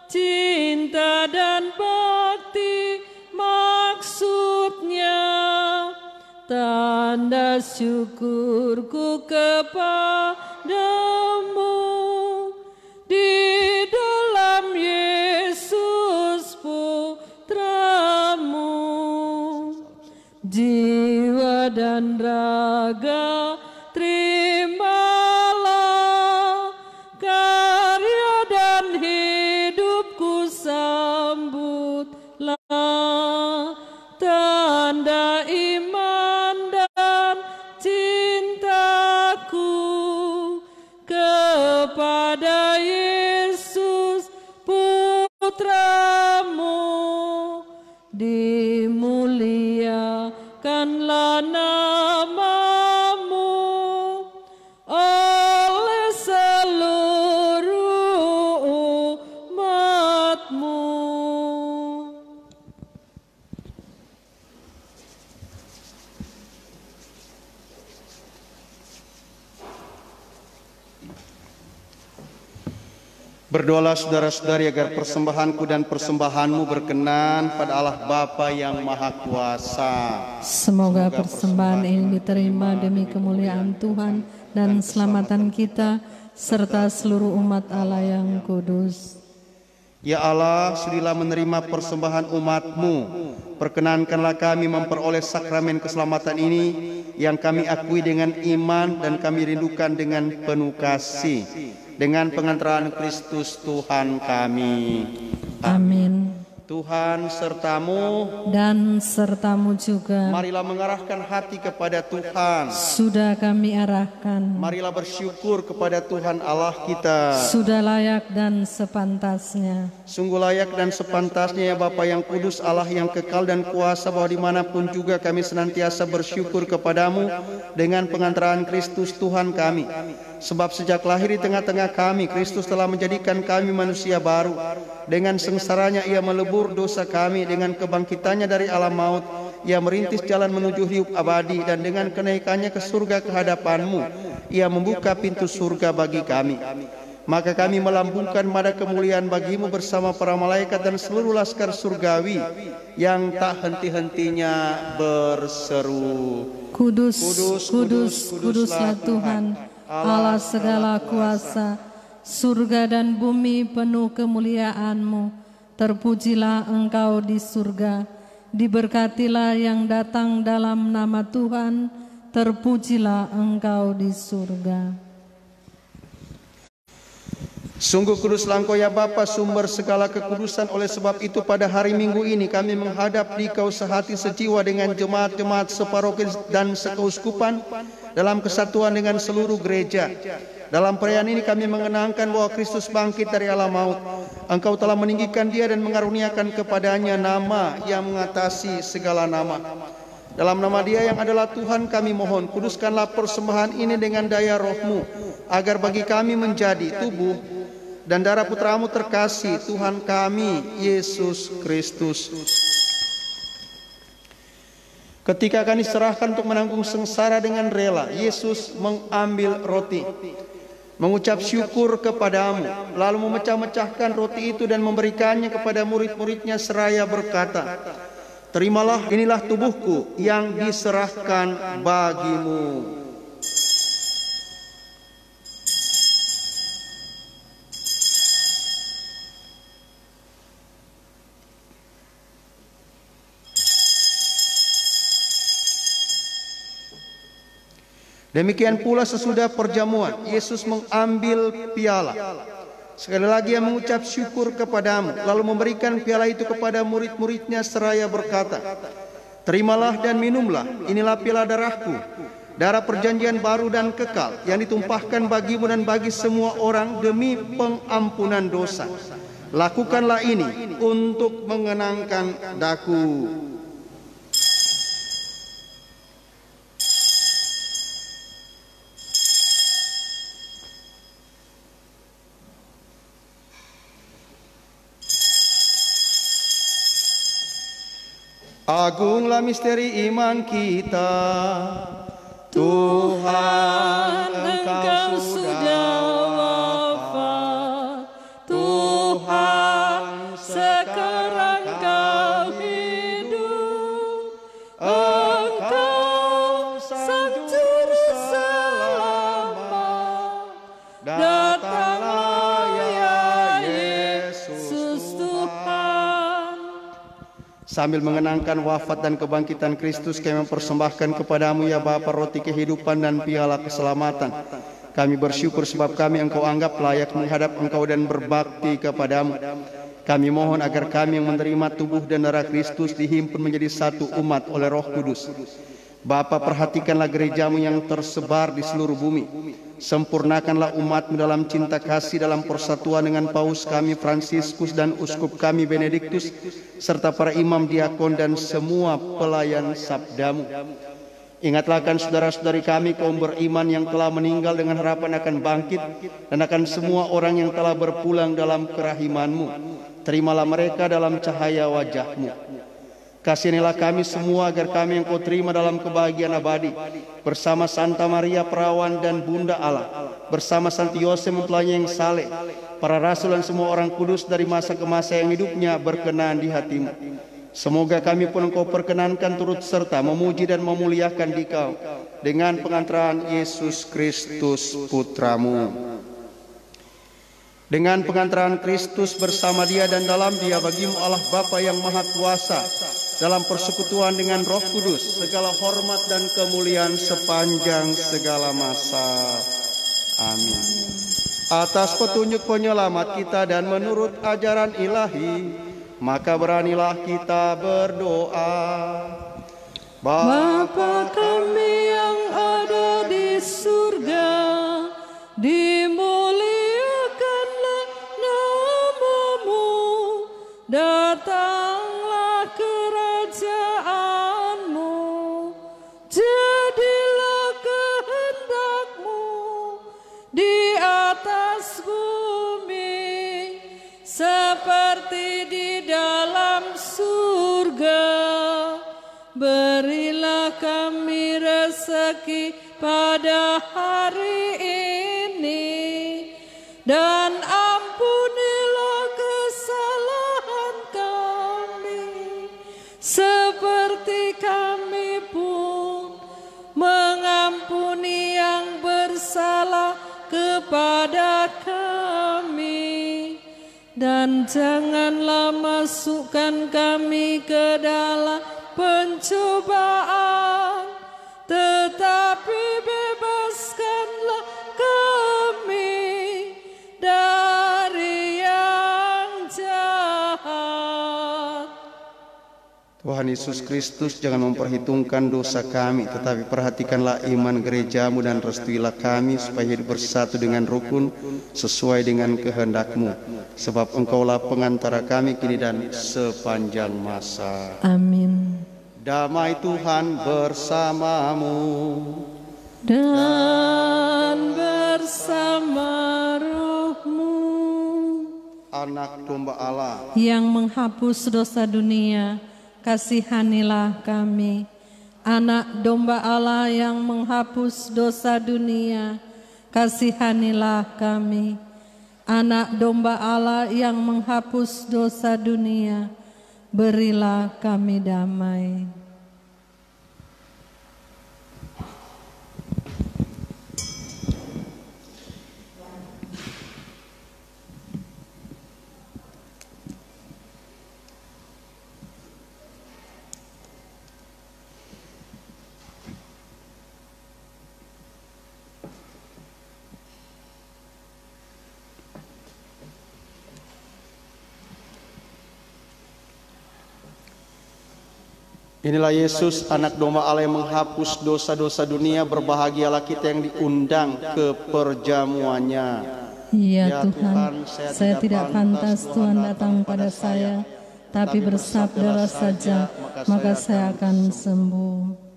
cinta dan bakti maksudnya, tanda syukurku kepadamu di dalam Yesus Putra-Mu. Jiwa dan raga terimalah, karya dan hidupku sambutlah, tanda iman dan cintaku kepada Yesus Putra-Mu. Dimuliakanlah nama-Mu oleh seluruh umat-Mu. Berdoalah saudara-saudari agar persembahanku dan persembahanmu berkenan pada Allah Bapa yang Maha Kuasa. Semoga persembahan ini diterima demi kemuliaan Tuhan dan keselamatan kita serta seluruh umat Allah yang kudus. Ya Allah, sudilah menerima persembahan umat-Mu. Perkenankanlah kami memperoleh sakramen keselamatan ini yang kami akui dengan iman dan kami rindukan dengan penuh kasih. Dengan pengantaran Kristus Tuhan kami. Amin. Tuhan sertamu dan sertamu juga. Marilah mengarahkan hati kepada Tuhan. Sudah kami arahkan. Marilah bersyukur kepada Tuhan Allah kita. Sudah layak dan sepantasnya. Sungguh layak dan sepantasnya ya Bapa yang kudus, Allah yang kekal dan kuasa, bahwa dimanapun juga kami senantiasa bersyukur kepadamu dengan pengantaran Kristus Tuhan kami. Sebab sejak lahir di tengah-tengah kami, Kristus telah menjadikan kami manusia baru. Dengan sengsaranya ia melebur dosa kami, dengan kebangkitannya dari alam maut ia merintis jalan menuju hidup abadi, dan dengan kenaikannya ke surga kehadapan-Mu ia membuka pintu surga bagi kami. Maka kami melambungkan nada kemuliaan bagi-Mu bersama para malaikat dan seluruh laskar surgawi yang tak henti-hentinya berseru, Kudus, kudus, kudus, kuduslah Tuhan Allah segala kuasa, surga dan bumi penuh kemuliaan-Mu. Terpujilah Engkau di surga, diberkatilah yang datang dalam nama Tuhan, terpujilah Engkau di surga. Sungguh kuduslah Engkau ya Bapa, sumber segala kekudusan. Oleh sebab itu pada hari Minggu ini kami menghadap Dikau sehati sejiwa dengan jemaat-jemaat separoki dan sekeuskupan dalam kesatuan dengan seluruh gereja. Dalam perayaan ini kami mengenangkan bahwa Kristus bangkit dari alam maut. Engkau telah meninggikan Dia dan mengaruniakan kepadanya nama yang mengatasi segala nama. Dalam nama Dia yang adalah Tuhan kami mohon, kuduskanlah persembahan ini dengan daya Roh-Mu, agar bagi kami menjadi tubuh dan darah Putra-Mu terkasih, Tuhan kami Yesus Kristus. Ketika kami serahkan untuk menanggung sengsara dengan rela, Yesus mengambil roti, mengucap syukur kepadamu, lalu memecah-mecahkan roti itu dan memberikannya kepada murid-muridnya seraya berkata, terimalah, inilah tubuhku yang diserahkan bagimu. Demikian pula sesudah perjamuan, Yesus mengambil piala. Sekali lagi ia mengucap syukur kepadamu, lalu memberikan piala itu kepada murid-muridnya seraya berkata, "Terimalah dan minumlah, inilah piala darahku, darah perjanjian baru dan kekal, yang ditumpahkan bagimu dan bagi semua orang demi pengampunan dosa. Lakukanlah ini untuk mengenangkan daku." Agunglah misteri iman kita, Tuhan Engkau sudah wafat, Tuhan sekarang Kau hidup, Engkau Sang Juru Selamat, datanglah ya Yesus Tuhan. Sambil mengenangkan wafat dan kebangkitan Kristus, kami mempersembahkan kepadamu ya Bapa roti kehidupan dan piala keselamatan. Kami bersyukur sebab kami Engkau anggap layak menghadap Engkau dan berbakti kepadamu. Kami mohon agar kami yang menerima tubuh dan darah Kristus dihimpun menjadi satu umat oleh Roh Kudus. Bapa, perhatikanlah gerejamu yang tersebar di seluruh bumi. Sempurnakanlah umatmu dalam cinta kasih, dalam persatuan dengan Paus kami Fransiskus dan Uskup kami Benediktus, serta para imam, diakon dan semua pelayan sabdamu. Ingatlah akan saudara-saudari kami kaum beriman yang telah meninggal dengan harapan akan bangkit, dan akan semua orang yang telah berpulang dalam kerahimanmu. Terimalah mereka dalam cahaya wajahmu. Kasihanilah kami semua agar kami yang Kau terima dalam kebahagiaan abadi, bersama Santa Maria Perawan dan Bunda Allah, bersama Santi Yosef mempelainya yang saleh, para rasul dan semua orang kudus dari masa ke masa yang hidupnya berkenan di hatimu. Semoga kami pun Engkau perkenankan turut serta memuji dan memuliakan Dikau dengan pengantaran Yesus Kristus Putramu. Dengan pengantaran Kristus bersama Dia dan dalam Dia, bagimu Allah Bapa yang Maha Kuasa, dalam persekutuan dengan Roh Kudus, segala hormat dan kemuliaan sepanjang segala masa. Amin. Atas petunjuk penyelamat kita dan menurut ajaran ilahi, maka beranilah kita berdoa. Bapa kami yang ada di surga, dimuliakanlah namamu, datanglah kerajaanmu, jadilah kehendakmu di atas bumi seperti di dalam surga. Berilah kami rezeki pada hari ini, dan ampunilah kesalahan kami, seperti kami pun mengampuni yang bersalah kepada kami. Dan janganlah masukkan kami ke dalam pencobaan, tetapi bebaskanlah kami dari yang jahat. Tuhan Yesus Kristus, jangan memperhitungkan dosa kami, tetapi perhatikanlah iman gerejamu dan restuilah kami supaya hidup bersatu dengan rukun sesuai dengan kehendak-Mu, sebab Engkaulah pengantara kami kini dan sepanjang masa. Amin. Damai Tuhan bersamamu dan bersama rohmu. Anak domba Allah yang menghapus dosa dunia, kasihanilah kami. Anak domba Allah yang menghapus dosa dunia, kasihanilah kami. Anak domba Allah yang menghapus dosa dunia, berilah kami damai. Inilah Yesus, anak domba Allah yang menghapus dosa-dosa dunia. Berbahagialah kita yang diundang ke perjamuannya. Ya Tuhan, saya tidak pantas Tuhan datang pada saya, tapi bersabdalah saja, maka saya akan sembuh.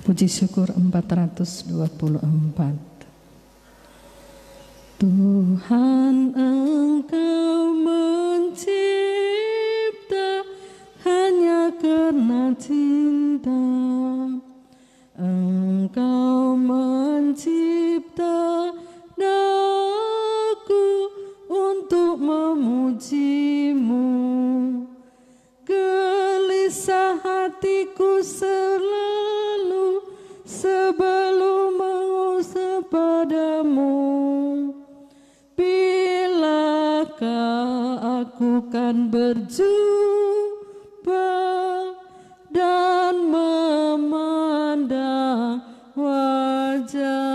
Puji syukur 424. Tuhan, Engkau mencipta hanya karena cinta. Engkau mencipta aku untuk memuji-Mu. Gelisah hatiku selalu sebelum mengusap padamu. Bilakah aku kan berjumpa dan memandang wajah-Mu.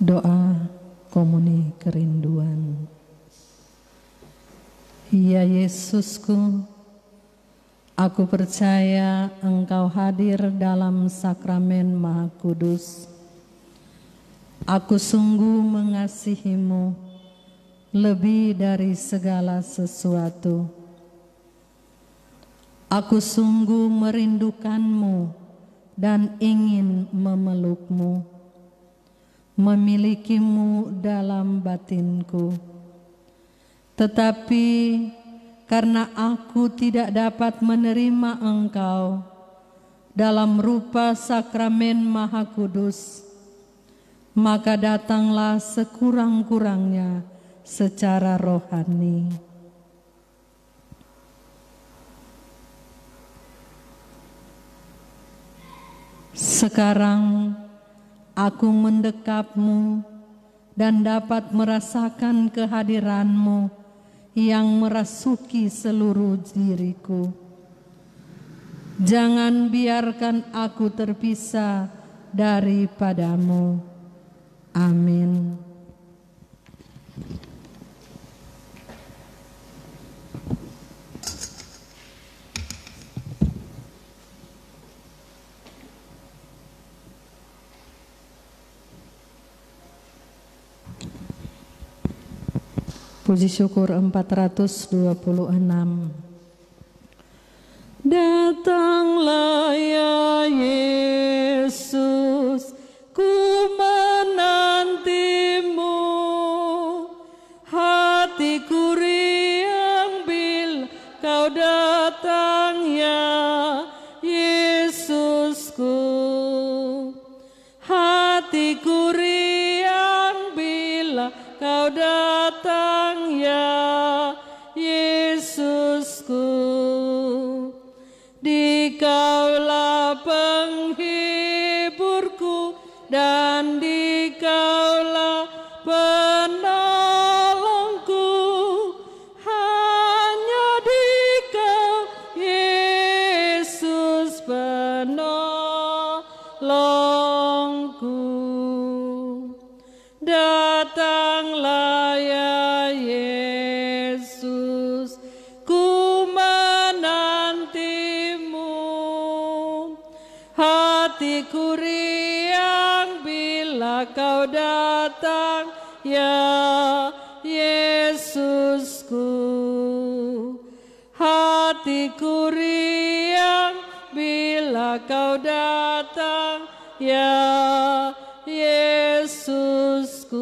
Doa komuni kerinduan. Ya Yesusku, aku percaya Engkau hadir dalam sakramen Maha Kudus. Aku sungguh mengasihi-Mu lebih dari segala sesuatu. Aku sungguh merindukan-Mu dan ingin memeluk-Mu, memiliki-Mu dalam batinku. Tetapi karena aku tidak dapat menerima Engkau dalam rupa sakramen Maha Kudus, maka datanglah sekurang-kurangnya secara rohani. Sekarang aku mendekap-Mu dan dapat merasakan kehadiran-Mu yang merasuki seluruh diriku. Jangan biarkan aku terpisah daripadamu. Amin. Puji syukur 426. Datanglah ya Yesus, ku menantimu. Hatiku riang bila kau datang ya Yesusku. Hatiku riang bila kau datang ya Yesusku. Dikaulah penghiburku dan dikaulah penolongku. Hanya dikau Yesus penolongku. Datanglah ya Yesus, ku menantimu. Hatiku riang bila kau datang ya Yesusku. Hatiku riang bila kau datang ya Yesusku.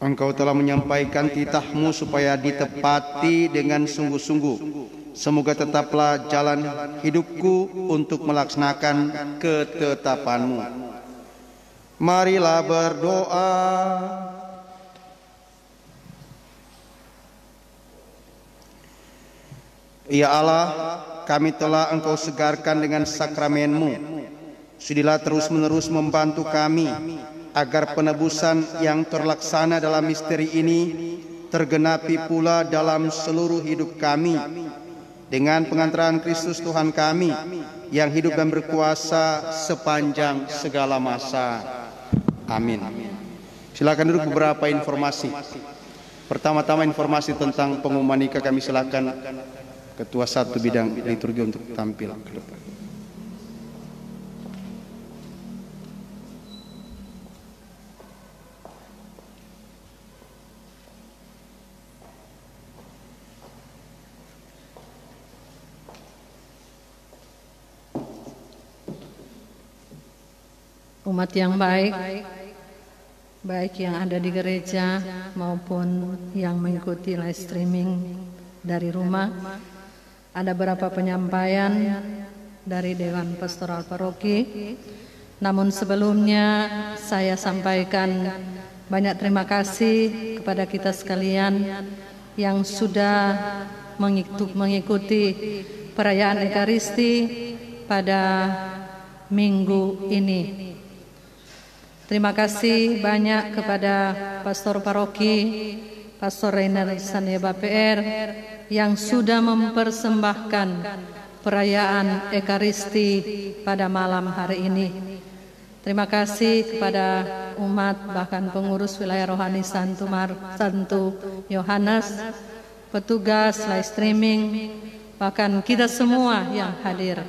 Engkau telah menyampaikan titah-Mu supaya ditepati dengan sungguh-sungguh. Semoga tetaplah jalan hidupku untuk melaksanakan ketetapan-Mu. Marilah berdoa. Ya Allah, kami telah Engkau segarkan dengan sakramen-Mu. Sudilah terus-menerus membantu kami agar penebusan yang terlaksana dalam misteri ini tergenapi pula dalam seluruh hidup kami. Dengan pengantaran Kristus Tuhan kami yang hidup dan berkuasa sepanjang segala masa. Amin. Silakan duduk. Beberapa informasi. Pertama-tama informasi tentang pengumuman nikah, kami silakan Ketua 1 Bidang Liturgi untuk tampil ke depan. Umat yang baik, baik yang ada di gereja maupun yang mengikuti live streaming dari rumah, ada beberapa penyampaian dari Dewan Pastoral Paroki. Namun sebelumnya saya sampaikan banyak terima kasih kepada kita sekalian yang sudah mengikuti perayaan Ekaristi pada minggu ini. Terima kasih banyak kepada Pastor Paroki, Pastor Rainer Saneba PR yang sudah mempersembahkan perayaan Ekaristi pada malam hari ini. Terima kasih kepada umat, bahkan pengurus wilayah rohani Santo Yohanes, petugas live streaming, bahkan kita semua yang hadir.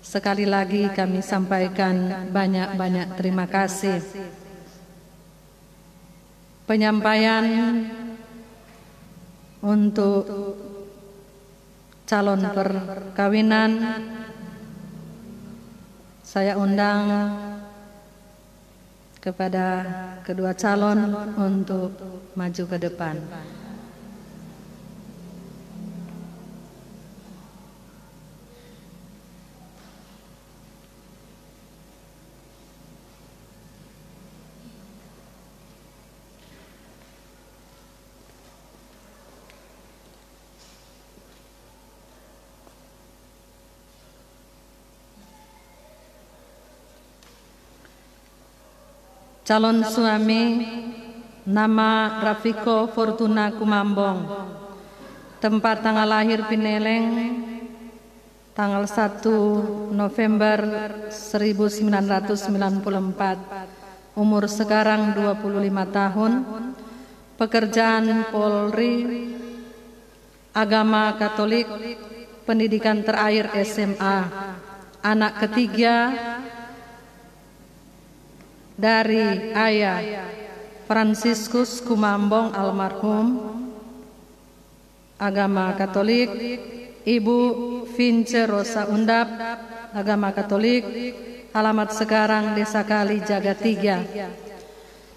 Sekali lagi kami sampaikan banyak-banyak terima kasih. Penyampaian untuk calon perkawinan, saya undang kepada kedua calon untuk maju ke depan. Calon suami nama Rafiko Fortuna Kumambong. Tempat tanggal lahir Pineleng, tanggal 1 November 1994. Umur sekarang 25 tahun. Pekerjaan Polri, agama Katolik, pendidikan terakhir SMA. Anak ketiga dari ayah Fransiskus Kumambong almarhum, agama Katolik. Ibu Vince Rosa Undap, agama Katolik. Alamat sekarang Desa Kali Jaga 3.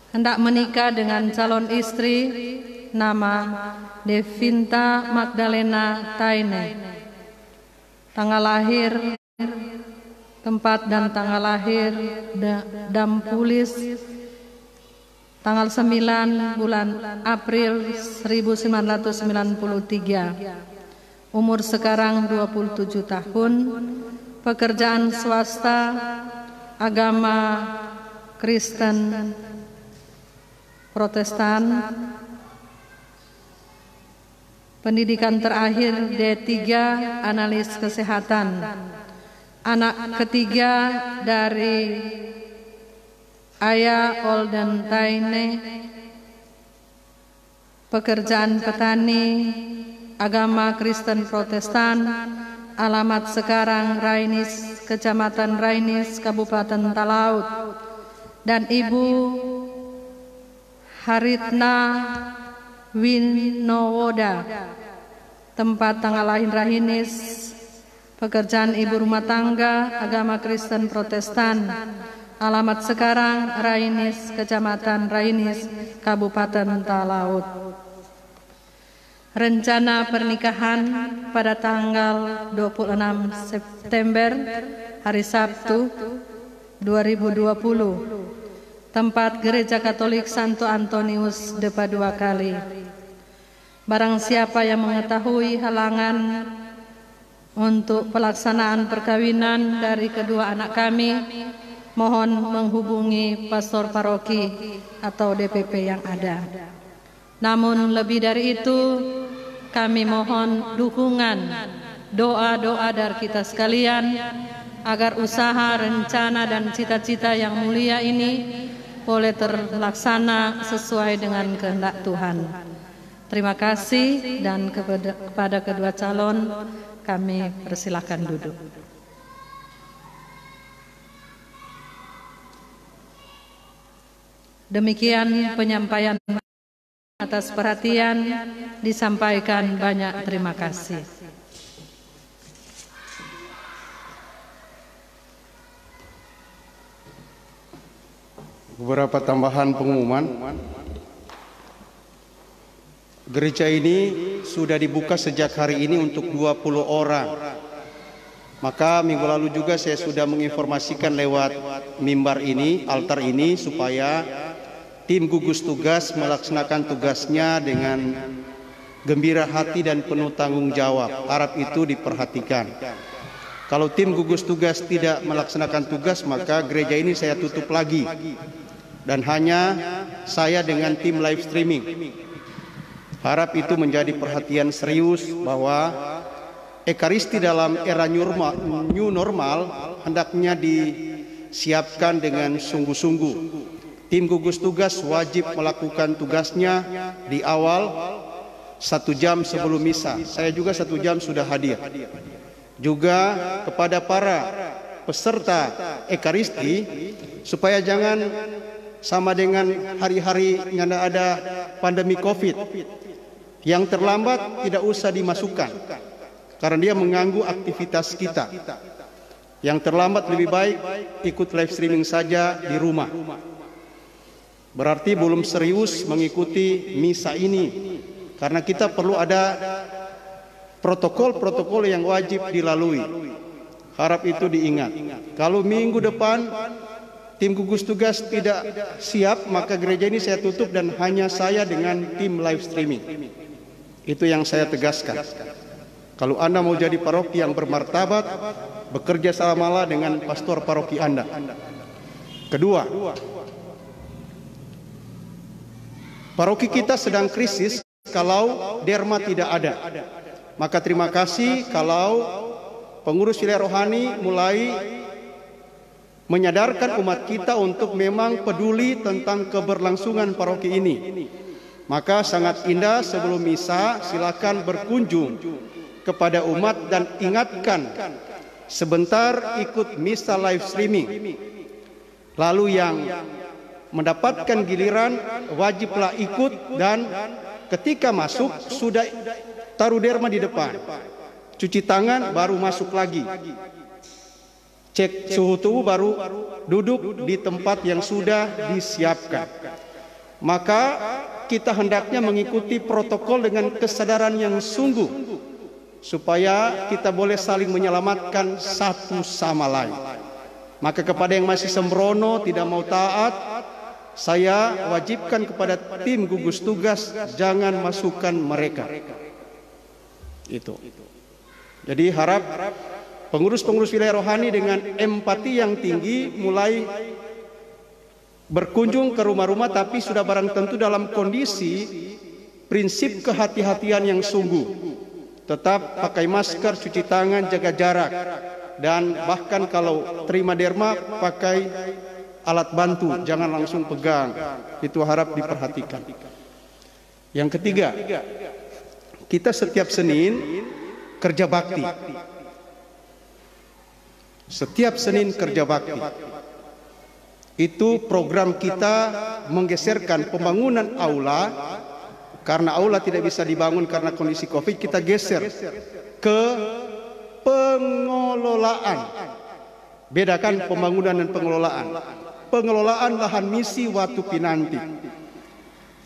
Hendak menikah dengan calon istri, nama Devinta Magdalena Taine. Tanggal lahir, tempat dan tanggal lahir Dampulis, tanggal 9 bulan April 1993. Umur sekarang 27 tahun. Pekerjaan swasta, agama Kristen Protestan. Pendidikan terakhir D3, analis kesehatan. Anak ketiga dari ayah Olden Taine. Pekerjaan petani, agama Kristen Protestan. Alamat sekarang Rainis, Kecamatan Rainis, Kabupaten Talaut. Dan Ibu Haritna Winowoda, tempat tanggal lahir Rahinis. Pekerjaan ibu rumah tangga, agama Kristen Protestan. Alamat sekarang Rainis, Kecamatan Rainis, Kabupaten Talaut. Rencana pernikahan pada tanggal 26 September, hari Sabtu 2020. Tempat Gereja Katolik Santo Antonius Depa 2 Kali. Barang siapa yang mengetahui halangan untuk pelaksanaan perkawinan dari kedua anak kami, mohon menghubungi pastor paroki atau DPP yang ada. Namun lebih dari itu, kami mohon dukungan, doa-doa dari kita sekalian, agar usaha, rencana, dan cita-cita yang mulia ini boleh terlaksana sesuai dengan kehendak Tuhan. Terima kasih, dan kepada kedua calon kami persilakan duduk. Demikian penyampaian. Atas perhatian disampaikan banyak terima kasih. Beberapa tambahan pengumuman. Gereja ini sudah dibuka sejak hari ini untuk 20 orang. Maka minggu lalu juga saya sudah menginformasikan lewat mimbar ini, altar ini, supaya tim gugus tugas melaksanakan tugasnya dengan gembira hati dan penuh tanggung jawab. Harap itu diperhatikan. Kalau tim gugus tugas tidak melaksanakan tugas, maka gereja ini saya tutup lagi. Dan hanya saya dengan tim live streaming. Harap itu menjadi perhatian serius bahwa Ekaristi dalam era new normal hendaknya disiapkan dengan sungguh-sungguh. Tim gugus tugas wajib melakukan tugasnya di awal 1 jam sebelum misa. Saya juga 1 jam sudah hadir. Juga kepada para peserta Ekaristi, supaya jangan sama dengan hari-hari yang ada pandemi COVID. Yang terlambat tidak usah dimasukkan, karena dia mengganggu aktivitas kita. Yang terlambat lebih baik ikut live streaming saja di rumah. Berarti belum serius mengikuti misa ini, karena kita perlu ada protokol-protokol yang wajib dilalui. Harap itu diingat. Kalau minggu depan tim gugus tugas tidak siap, maka gereja ini saya tutup dan hanya saya dengan tim live streaming. Itu yang saya tegaskan. Kalau Anda mau jadi paroki yang bermartabat, bekerja samalah dengan pastor paroki Anda. Kedua, paroki kita sedang krisis kalau derma tidak ada. Maka terima kasih kalau pengurus wilayah rohani mulai menyadarkan umat kita untuk memang peduli tentang keberlangsungan paroki ini. Maka sangat indah sebelum misa silakan berkunjung kepada umat dan ingatkan sebentar ikut misa live streaming. Lalu yang mendapatkan giliran wajiblah ikut, dan ketika masuk sudah taruh derma di depan, cuci tangan baru masuk lagi, cek suhu tubuh baru duduk di tempat yang sudah disiapkan. Maka kita hendaknya mengikuti protokol dengan kesadaran yang sungguh supaya kita boleh saling menyelamatkan satu sama lain. Maka kepada yang masih sembrono tidak mau taat, saya wajibkan kepada tim gugus tugas jangan masukkan mereka. Itu. Jadi harap pengurus-pengurus wilayah rohani dengan empati yang tinggi mulai berkunjung ke rumah-rumah, tapi sudah barang tentu dalam kondisi prinsip kehati-hatian yang sungguh. Tetap pakai masker, cuci tangan, jaga jarak, dan bahkan kalau terima derma pakai alat bantu, jangan langsung pegang. Itu harap diperhatikan. Yang ketiga, kita setiap Senin kerja bakti. Setiap Senin kerja bakti. Itu program kita menggeserkan pembangunan aula, karena aula tidak bisa dibangun karena kondisi Covid, kita geser ke pengelolaan. Bedakan pembangunan dan pengelolaan. Pengelolaan lahan misi Watu Pinanti.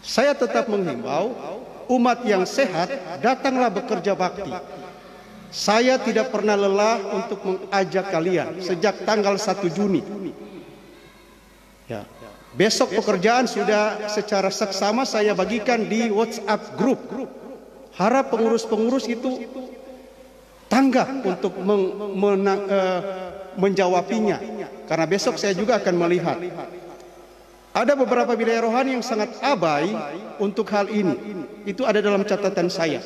Saya tetap menghimbau umat yang sehat datanglah bekerja bakti. Saya tidak pernah lelah untuk mengajak kalian sejak tanggal 1 Juni. Ya. Besok pekerjaan sudah secara seksama saya bagikan di WhatsApp grup. Harap pengurus-pengurus itu tanggap untuk menjawabinya, karena besok saya juga akan melihat. Ada beberapa wilayah rohani yang sangat abai untuk hal ini. Itu ada dalam catatan saya.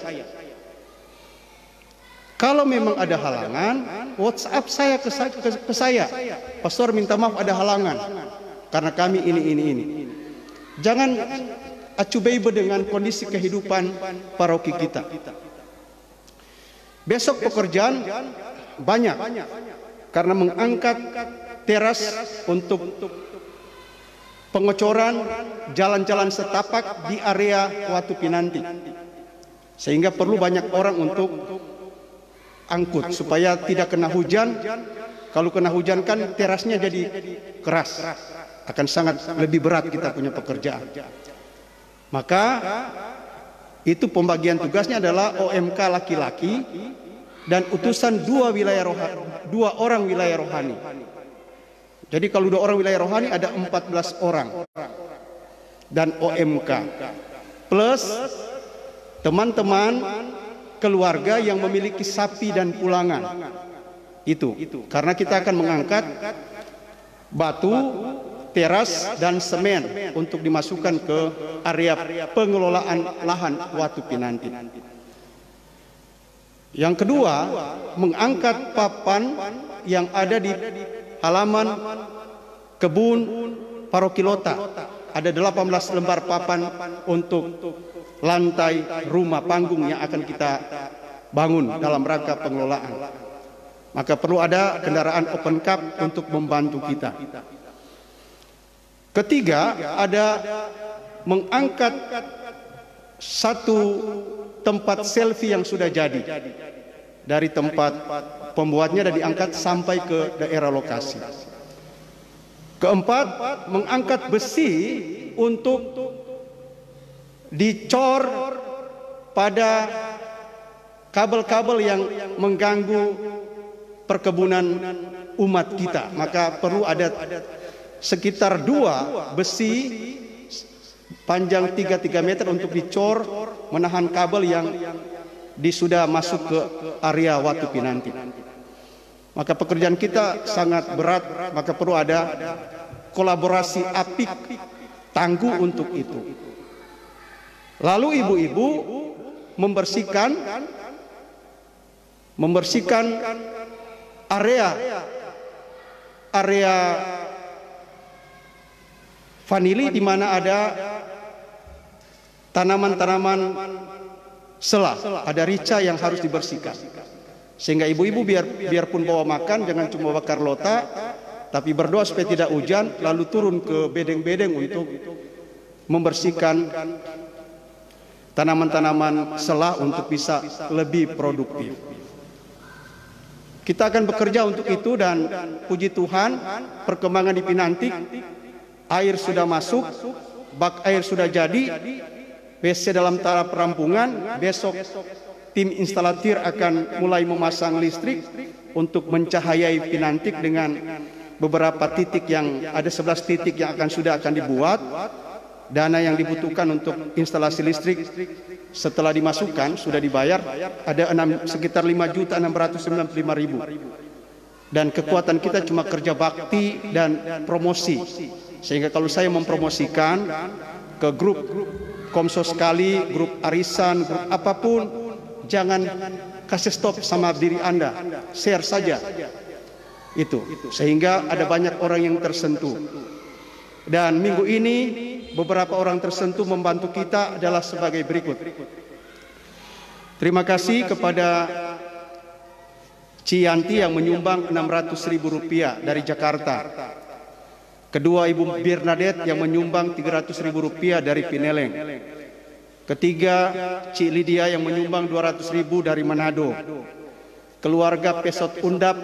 Kalau memang ada halangan, WhatsApp saya ke saya. Pastor minta maaf ada halangan karena kami ini. Jangan acubeibe dengan kondisi kehidupan paroki kita. Besok pekerjaan banyak karena mengangkat teras untuk pengocoran jalan-jalan setapak di area Watu Pinanti, sehingga perlu banyak orang untuk angkut supaya tidak kena hujan. Kalau kena hujan kan terasnya jadi keras, akan sangat lebih berat kita punya pekerjaan. Maka itu pembagian tugasnya adalah OMK laki-laki dan utusan dua orang wilayah rohani. Jadi kalau 2 orang wilayah rohani ada 14 orang dan OMK plus teman-teman keluarga yang memiliki sapi dan pulangan. Itu karena kita akan mengangkat batu, teras dan semen untuk dimasukkan ke area pengelolaan lahan Watu Pinanti. Yang kedua, mengangkat papan yang ada di halaman kebun Paroki Lota. Ada 18 lembar papan untuk lantai rumah panggung yang akan kita bangun dalam rangka pengelolaan. Maka perlu ada kendaraan open cab untuk membantu kita. Ketiga, ada mengangkat satu tempat selfie yang sudah jadi. Dari tempat pembuatnya dan diangkat sampai ke daerah lokasi. Keempat, mengangkat besi untuk dicor pada kabel-kabel yang mengganggu perkebunan umat kita. Maka perlu ada sekitar 2 besi panjang 3 meter untuk dicor menahan kabel yang sudah masuk ke area Watu Pinanti. Maka pekerjaan kita sangat berat, maka perlu ada kolaborasi apik tangguh untuk itu. Lalu ibu-ibu membersihkan area vanili di mana ada tanaman-tanaman selah, ada rica yang harus dibersihkan. Sehingga ibu-ibu biarpun bawa makan jangan cuma bakar lota, tapi berdoa supaya tidak hujan, lalu turun ke bedeng-bedeng untuk membersihkan tanaman-tanaman selah untuk bisa lebih produktif. Kita akan bekerja untuk itu dan puji Tuhan perkembangan di Pinantik, air sudah masuk, bak air sudah jadi, WC dalam tahap perampungan. Besok tim instalatir akan mulai memasang listrik untuk mencahayai Pinantik dengan beberapa titik yang ada 11 titik yang sudah akan dibuat. Dana yang dibutuhkan untuk instalasi listrik setelah dimasukkan sudah dibayar ada sekitar 5.695.000. Dan kekuatan kita cuma kerja bakti dan promosi. Sehingga kalau saya mempromosikan ke grup Komsos Kali, grup arisan, grup apapun, jangan kasih stop sama diri Anda, share saja itu, sehingga ada banyak orang yang tersentuh. Dan minggu ini beberapa orang tersentuh membantu kita adalah sebagai berikut. Terima kasih kepada Cianti yang menyumbang Rp600.000 dari Jakarta. Kedua, Ibu Bernadette yang menyumbang Rp300.000 dari Pineleng. Ketiga, Cik Lydia yang menyumbang Rp200.000 dari Manado. Keluarga Pesot Undap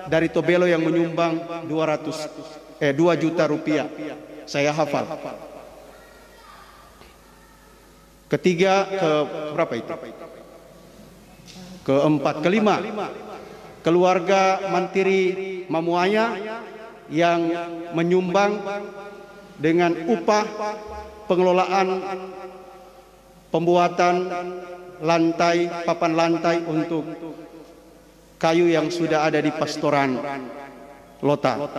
dari Tobelo yang menyumbang Rp2 juta. Saya hafal. Ketiga, berapa itu? Keempat, kelima, keluarga Mantiri Mamuaya yang menyumbang dengan upah pengelolaan pembuatan lantai, papan lantai untuk kayu yang sudah ada di pastoran Lota.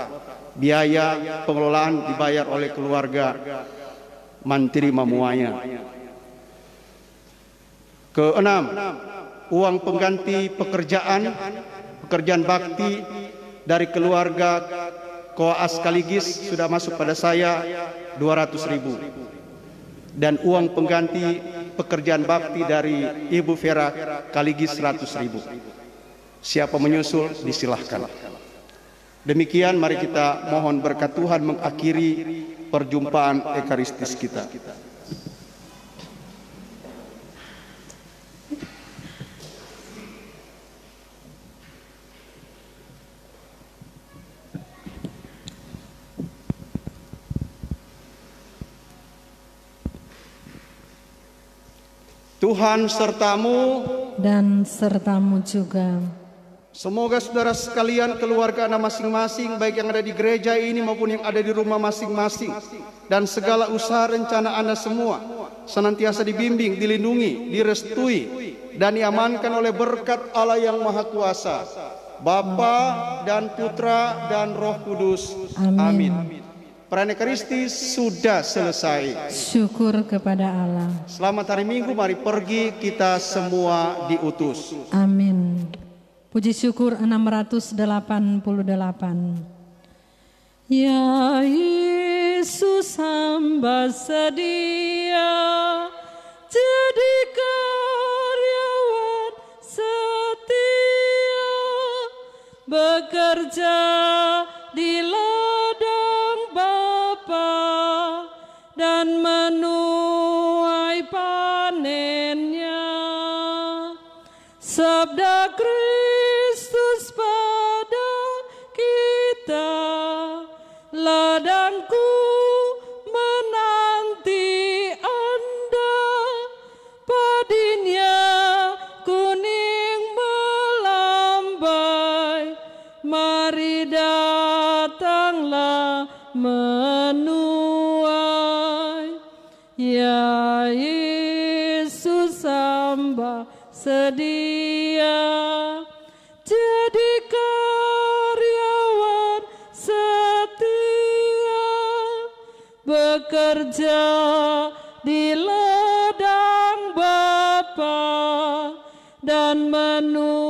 Biaya pengelolaan dibayar oleh keluarga Mantiri Mamuaya. Keenam, uang pengganti pekerjaan bakti dari keluarga Koas Kaligis sudah masuk pada saya 200.000. Dan uang pengganti pekerjaan bakti dari Ibu Vera Kaligis 100.000. Siapa menyusul disilahkan. Demikian mari kita mohon berkat Tuhan mengakhiri perjumpaan ekaristis kita. Tuhan sertamu dan sertamu juga. Semoga saudara sekalian, keluarga Anda masing-masing, baik yang ada di gereja ini maupun yang ada di rumah masing-masing, dan segala usaha rencana Anda semua senantiasa dibimbing, dilindungi, direstui, dan diamankan oleh berkat Allah yang Maha Kuasa, Bapa dan Putra dan Roh Kudus. Amin. Perayaan Ekaristi sudah selesai. Syukur kepada Allah. Selamat hari Minggu, mari pergi kita semua diutus. Amin. Puji syukur 688. Ya Yesus, hamba sedia jadi karyawan setia, bekerja di ladang Bapa dan menuai panennya. Sabda Kristus pada kita, ladangku menanti Anda, padinya kuning melambai, mari datanglah menuai. Ya Yesus, hamba sedia jadi karyawan setia, bekerja di ladang dan menuntun